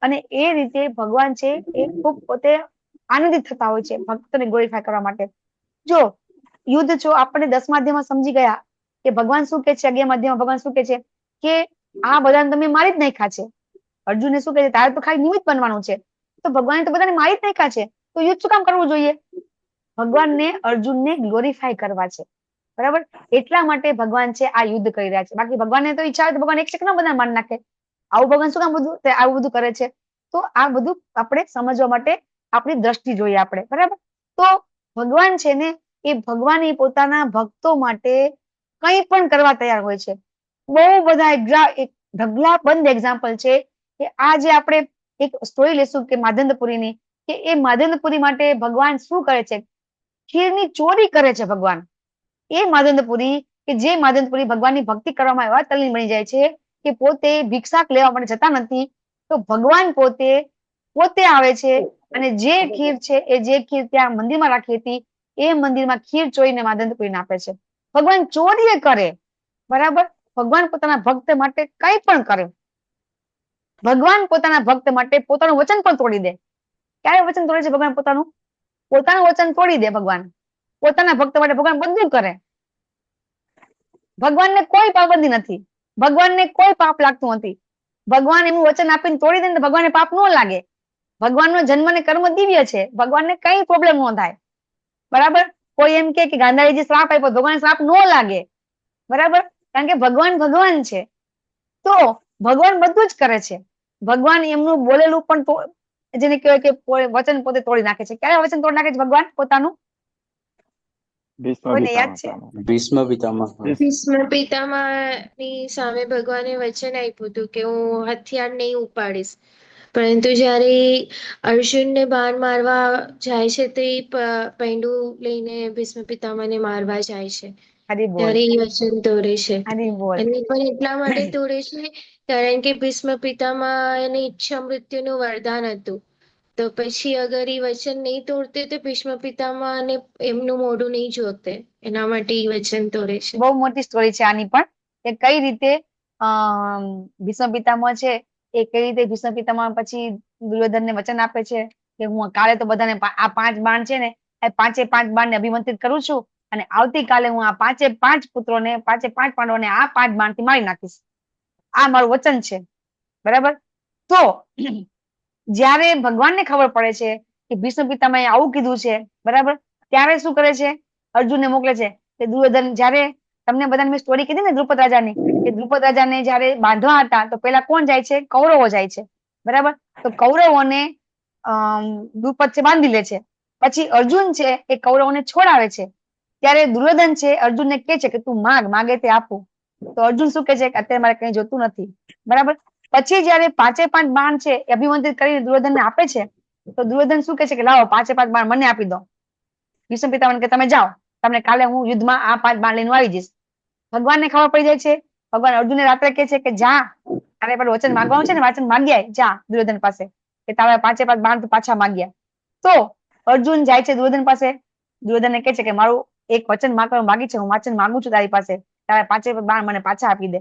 [SPEAKER 1] અને એ રીતે ભગવાન છે એ ખૂબ પોતે આનંદિત થતા હોય છે ભક્તોને ગ્લોરીફાય કરવા માટે. જો યુદ્ધ જો આપણે 10મા અધ્યાયમાં સમજી ગયા કે ભગવાન શું કે છે, 11મા અધ્યાયમાં ભગવાન શું કે છે કે આ બધાને તમે મારી જ નાખ્યા છે. અર્જુનને શું કહે છે? તારે તો ખાલી નિમિત્ત બનવાનું છે. તો ભગવાને તો બધાને મારી જ નાખ્યા છે, તો યુદ્ધ શું કામ કરવું જોઈએ? ભગવાનને અર્જુનને ગ્લોરીફાય કરવા છે, બરાબર? એટલા માટે ભગવાન છે આ યુદ્ધ કરી રહ્યા છે. બાકી ભગવાનને તો ઈચ્છા હોય તો ભગવાન એક સેકન્ડમાં બધા મારી નાખે. આવું ભગવાન શું કામ આવું બધું કરે છે? તો આ બધું આપણે સમજવા માટે આપણી દ્રષ્ટિ જોઈએ આપણે, બરાબર? તો ભગવાન છે ને એ ભગવાન એ પોતાના ભક્તો માટે કંઈ પણ કરવા તૈયાર હોય છે. બહુ બધા ઢગલાબંધ એક્ઝામ્પલ છે કે આ જે આપણે એક સ્ટોરી લેશું કે માધંદપુરીની, કે એ માધંદપુરી માટે ભગવાન શું કરે છે? ખીરની ચોરી કરે છે ભગવાન. એ માધંદપુરી કે જે માધંદપુરી ભગવાનની ભક્તિ કરવામાં એવા તલ્લીન બની જાય છે કે પોતે ભિક્ષાક લેવા માટે જતા નથી, તો ભગવાન પોતે આવે છે અને જે ખીર છે એ જે ખીર ત્યાં મંદિરમાં રાખી હતી એ મંદિરમાં ખીર ચોરીને માધન કરીને આપે છે. ભગવાન ચોરીએ કરે, બરાબર. ભગવાન પોતાના ભક્ત માટે કઈ પણ કરે. ભગવાન પોતાના ભક્ત માટે પોતાનું વચન પણ તોડી દે. ક્યારે વચન તોડે છે ભગવાન પોતાનું? પોતાનું વચન તોડી દે ભગવાન. પોતાના ભક્ત માટે ભગવાન બધું કરે. ભગવાનને કોઈ પાબંદી નથી, ભગવાનને કોઈ પાપ લાગતું નથી. ભગવાન એનું વચન આપીને તોડી દે ને ભગવાનને પાપ ન લાગે. ભગવાનનો જન્મ ને કર્મ દિવ્ય છે, ભગવાનને કઈ પ્રોબ્લેમ ન થાય, બરાબર. કોઈ એમ કે ગાંધારીજી શ્રાપ આપ્યો, ભગવાન શ્રાપ ન લાગે, બરાબર. કારણ કે ભગવાન છે. તો ભગવાન બધું જ કરે છે. ભગવાન એમનું બોલેલું પણ જેને કહેવાય કે વચન પોતે તોડી નાખે છે. ક્યારે વચન તોડી નાખે છે ભગવાન પોતાનું? કોઈને યાદ છે?
[SPEAKER 9] ભીષ્મ પિતામહ.
[SPEAKER 10] ભીષ્મ પિતામહની સામે ભગવાને વચન આપ્યું હતું કે હું હથિયાર નહીં ઉપાડીશ, પરંતુ જ્યારે અર્જુનને બાણ મારવા જાય છે તે પૈંડું લઈને ભીષ્મ પિતામહને મારવા જાય છે ત્યારે એ વચન તોડે છે. અને પણ એટલા માટે તોડે છે કારણ કે ભીષ્મ પિતામહને ઈચ્છા મૃત્યુનું વરદાન હતું. તો પછી અગર એ વચન નહીં તોડતે તો ભીષ્મ પિતામહને એમનું મોઢું નહીં જોતે, એના માટે એ વચન તોડે છે.
[SPEAKER 1] બહુ મોટી સ્ટોરી છે આની પણ, કે કઈ રીતે ભીષ્મ પિતામહ છે એ કઈ રીતે ભીષ્મ પિતામહ પછી દુર્યોધનને વચન આપે છે કે હું કાલે તો બધાને આ 5 બાણ છે ને એ 5 બાણને અભિમંત્રિત કરું છું અને આવતીકાલે હું આ 5 પુત્રોને 5 પાંડવોને આ 5 બાણથી મારી નાખીશ. આ મારું વચન છે, બરાબર. તો જયારે ભગવાનને ખબર પડે છે કે ભીષ્મ પિતામહે આવું કીધું છે, બરાબર, ત્યારે શું કરે છે? અર્જુનને મોકલે છે કે દુર્યોધન, જયારે તમને બધાને મેં સ્ટોરી કીધી ને દ્રુપદ રાજાની, કે દ્રુપદ રાજાને જયારે બાંધવા હતા તો પેલા કોણ જાય છે? કૌરવો જાય છે, બરાબર. તો કૌરવોને દ્રુપદ છે બાંધી લે છે. પછી અર્જુન છે એ કૌરવોને છોડાવે છે. ત્યારે દુર્યોધન છે અર્જુનને કે છે કે તું માગે તે આપું. તો અર્જુન શું કે છે કે અત્યારે મારે કઈ જોતું નથી, બરાબર. પછી જયારે 5 બાણ છે એ અભિમંત્રિત કરીને દુર્યોધનને આપે છે તો દુર્યોધન શું કે છે કે લાવો 5 બાણ મને આપી દો. ભીષ્મ પિતામહ કે તમે જાઓ, તમને કાલે હું યુદ્ધમાં આ 5 બાણ લઈને આવી જઈશ. ભગવાનને ખબર પડી જાય છે. ભગવાન અર્જુનને રાત્રે કે છે કે જા, તારે પેલું વચન માંગવાનું છે ને, વચન માંગ્યા જા દુર્યોધન પાસે, કે તારા 5 બાણ તું પાછા માંગ્યા. તો અર્જુન જાય છે દુર્યોધન પાસે. દુર્યોધનને કે છે કે મારું એક વચન માગી છે, હું વચન માંગુ છું તારી પાસે, તારા 5 બાણ મને પાછા આપી દે.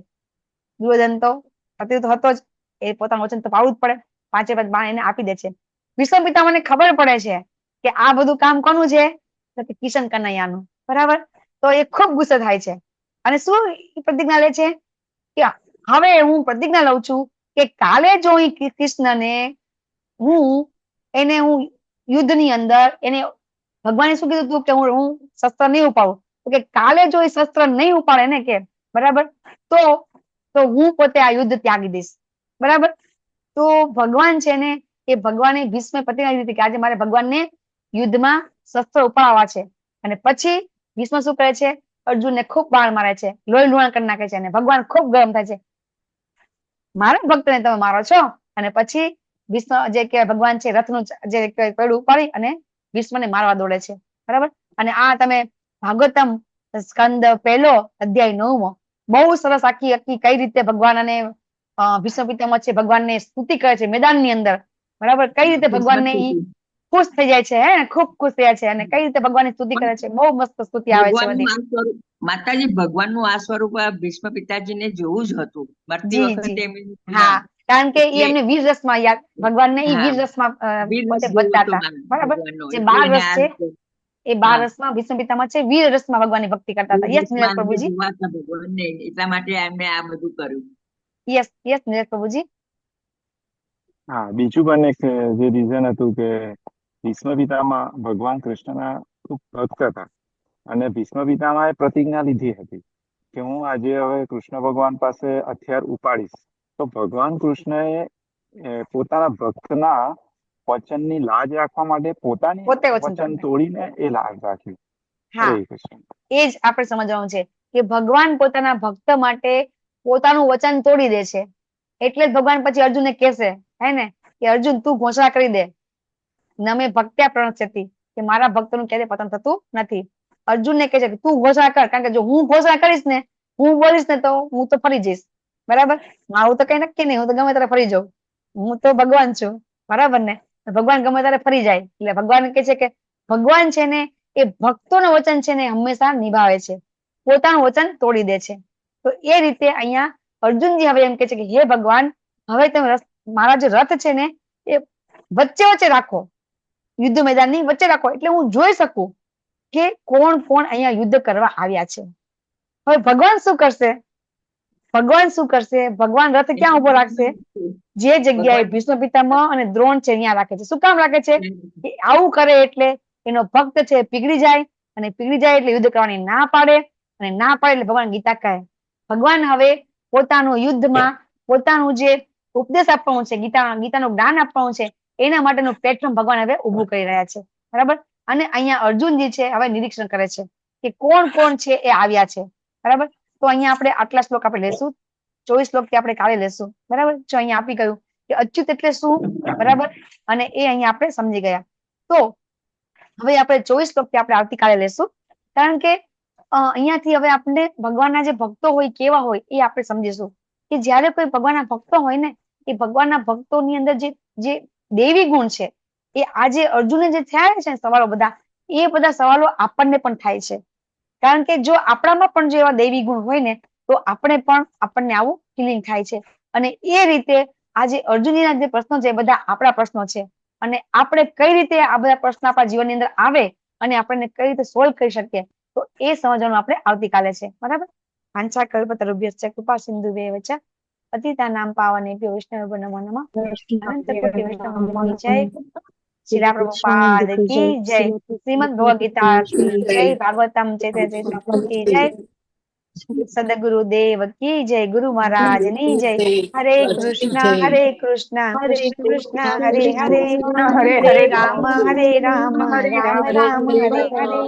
[SPEAKER 1] દુર્યોધન તો પતિ તો હતો જ, એ પોતાનું વચન તો પાડવું જ પડે. 5 બાણ એને આપી દે છે. ભીષ્મ પિતામહને ખબર પડે છે કે આ બધું કામ કોનું છે? કિશન કનૈયાનું, બરાબર. તો એ ખૂબ ગુસ્સે થાય છે અને શું પ્રતિજ્ઞા લે છે કે હવે હું પ્રતિજ્ઞા લઉં છું કે કાલે જો કૃષ્ણને હું યુદ્ધની અંદર એને ભગવાને શું કીધું હતું કે હું શસ્ત્ર નહીં ઉપાડું, તો કે કાલે જો એ શસ્ત્ર નહીં ઉપાડે ને કે, બરાબર, તો હું પોતે આ યુદ્ધ ત્યાગી દઈશ, બરાબર. તો ભગવાન છે ને એ ભગવાને ભીષ્મ પ્રતિજ્ઞા લીધી કે આજે મારે ભગવાનને યુદ્ધમાં શસ્ત્ર ઉપાડવા છે. અને પછી ભીષ્મ શું કરે છે? અર્જુનને ખૂબ બાણ મારે છે, લોહી લુહાણ કરી નાખે છે અને ભગવાન ખૂબ ગરમ થાય છે, મારા ભક્તને તમે મારો છો. અને પછી ભીષ્મ જે કહેવાય ભગવાન છે રથનું જે પૈડું ઉપાડી અને ભીષ્મને મારવા દોડે છે, બરાબર. અને આ તમે ભાગવતમ સ્કંદ 1 અધ્યાય 9 બહુ સરસ આખી કઈ રીતે ભગવાન અને ભીષ્મ પિતામહ છે ભગવાનને સ્તુતિ કરે છે મેદાનની અંદર, બરાબર. કઈ રીતે ભગવાનને ખુશ થઈ જાય છે, હે, ખૂબ ખુશ થયા છે અને કઈ રીતે ભગવાનની સ્તુતિ કરે છે. બહુ મસ્ત સ્તુતિ આવે છે બધી.
[SPEAKER 5] માતાજી, ભગવાનનું આ સ્વરૂપ ભીષ્મ પિતાજીને જોવું જ હતું મરતી વખતે.
[SPEAKER 1] હા, કારણ કે એ એમને વીર રસમાં યાદ, ભગવાનને એ વીર રસમાં પોતે વધતા હતા, બરાબર. જે 12 રસ છે એ 12 રસમાં ભીષ્મ પિતામહ છે વીર રસમાં ભગવાનની ભક્તિ કરતા હતા. યસ નીરજ પ્રભુજી,
[SPEAKER 5] એટલા માટે એમને આ બધું કર્યું.
[SPEAKER 1] યસ નીરજ પ્રભુજી.
[SPEAKER 7] હા, બીજું પણ એક જે રીઝન હતું કે ભીષ્મ પિતામહ ભગવાન કૃષ્ણના ખૂબ ભક્ત હતા અને ભીષ્મ પિતામહે પ્રતિજ્ઞા લીધી હતી કે હું આજે હવે કૃષ્ણ ભગવાન પાસે હથિયાર ઉપાડીશ. તો ભગવાન કૃષ્ણએ પોતાના ભક્તના વચનની લાજ રાખવા માટે પોતાની વચન તોડીને એ લાજ રાખી.
[SPEAKER 1] હા, એ જ આપણે સમજવાનું છે કે ભગવાન પોતાના ભક્ત માટે પોતાનું વચન તોડી દે છે. એટલે જ ભગવાન પછી અર્જુનને કહેશે, હે ને, કે અર્જુન તું ઘોષણા કરી દે, નમે ભક્ત્યા પ્રણશ્યતિ, કે મારા ભક્તનું ક્યારેય પતન થતું નથી. અર્જુનને કહે છે કે તું ઘોષણા કર, કારણ કે જો હું ઘોષણા કરીશ ને, હું બોલીશ ને તો હું તો ફરી જઈશ. બરાબર. આવું તો કઈ નક્કી નહીં, હું તો ગમે ત્યારે ફરી જાઉં, હું તો ભગવાન છું, બરાબર ને. ભગવાન ગમે ત્યારે ફરી જાય, એટલે ભગવાન કે છે કે ભગવાન છે ને એ ભક્તોનું વચન છે ને હંમેશા નિભાવે છે, પોતાનું વચન તોડી દે છે. તો એ રીતે અહીંયા અર્જુનજી હવે એમ કે છે કે હે ભગવાન, હવે તમે મારા જે રથ છે ને એ વચ્ચે વચ્ચે રાખો, યુદ્ધ મેદાનની વચ્ચે રાખો, એટલે હું જોઈ શકું કે કોણ કોણ અહીંયા યુદ્ધ કરવા આવ્યા છે. હવે ભગવાન શું કરશે? ભગવાન શું કરશે? ભગવાન રથ ક્યાં ઉભો રાખશે? જે જગ્યાએ ભીષ્મ પિતામહ અને દ્રોણ છે ત્યાં રાખે છે. શું કામ રાખે છે? કે આવું કરે એટલે એનો ભક્ત છે પીગળી જાય, અને પીગળી જાય એટલે યુદ્ધ કરવાની ના પાડે, અને ના પાડે એટલે ભગવાન ગીતા કહે. ભગવાન હવે પોતાનું યુદ્ધમાં પોતાનું જે ઉપદેશ આપવાનું છે, ગીતાનું જ્ઞાન આપવાનું છે, એના માટેનું પ્લેટફોર્મ ભગવાન હવે ઉભું કરી રહ્યા છે, બરાબર. અને અહીંયા અર્જુનજી છે હવે નિરીક્ષણ કરે છે કે કોણ કોણ છે એ આવ્યા છે, બરાબર. તો અહીંયા આપણે આટલા શ્લોક આપણે લેશું, 24 શ્લોક થી આપણે કાલે લેશું, બરાબર. જો અહીંયા આપી ગયું કે અચ્યુત એટલે શું, બરાબર, અને એ અહીંયા આપણે સમજી ગયા. તો હવે આપણે 24 શ્લોક થી આપણે આવતીકાલે લેશું, કારણ કે અહીંયાથી હવે આપણે ભગવાનના જે ભક્તો હોય કેવા હોય એ આપણે સમજીશું. કે જયારે કોઈ ભગવાનના ભક્તો હોય ને, એ ભગવાનના ભક્તોની અંદર જે દેવી ગુણ છે, એ આજે અર્જુને જે થયા છે ને સવાલો બધા, એ બધા સવાલો આપણને પણ થાય છે. કારણ કે જો આપણામાં પણ જો એવા દૈવી ગુણ હોય ને, તો આપણને આવું ફિલિંગ થાય છે. અને એ રીતે આજે અર્જુનજીના જે પ્રશ્નો છે એ બધા આપણા પ્રશ્નો છે, અને આપણે કઈ રીતે આ બધા પ્રશ્નો આપણા જીવનની અંદર આવે અને આપણને કઈ રીતે સોલ્વ કરી શકીએ, તો એ સમજવાનું આપણે આવતીકાલે છે, બરાબર. વાંચા કલ્પતરુભ્યશ્ચ કૃપા સિંધુભ્યૈવ ચ પતિતાનાં પાવનેભ્યો વૈષ્ણવેભ્યો નમો નમઃ. અનંત કોટિ વૈષ્ણવ જય. શ્રી પ્રભુપાદ કી જય. શ્રીમદ ભગવદ ગીતા કી જય. ભાગવતમ ચૈતન્ય કી જય. સદગુરુદેવ કી જય. ગુરુ મહારાજ ની જય. હરે કૃષ્ણ કૃષ્ણ કૃષ્ણ હરે હરે, હરે રામ રામ રામ હરે હરે.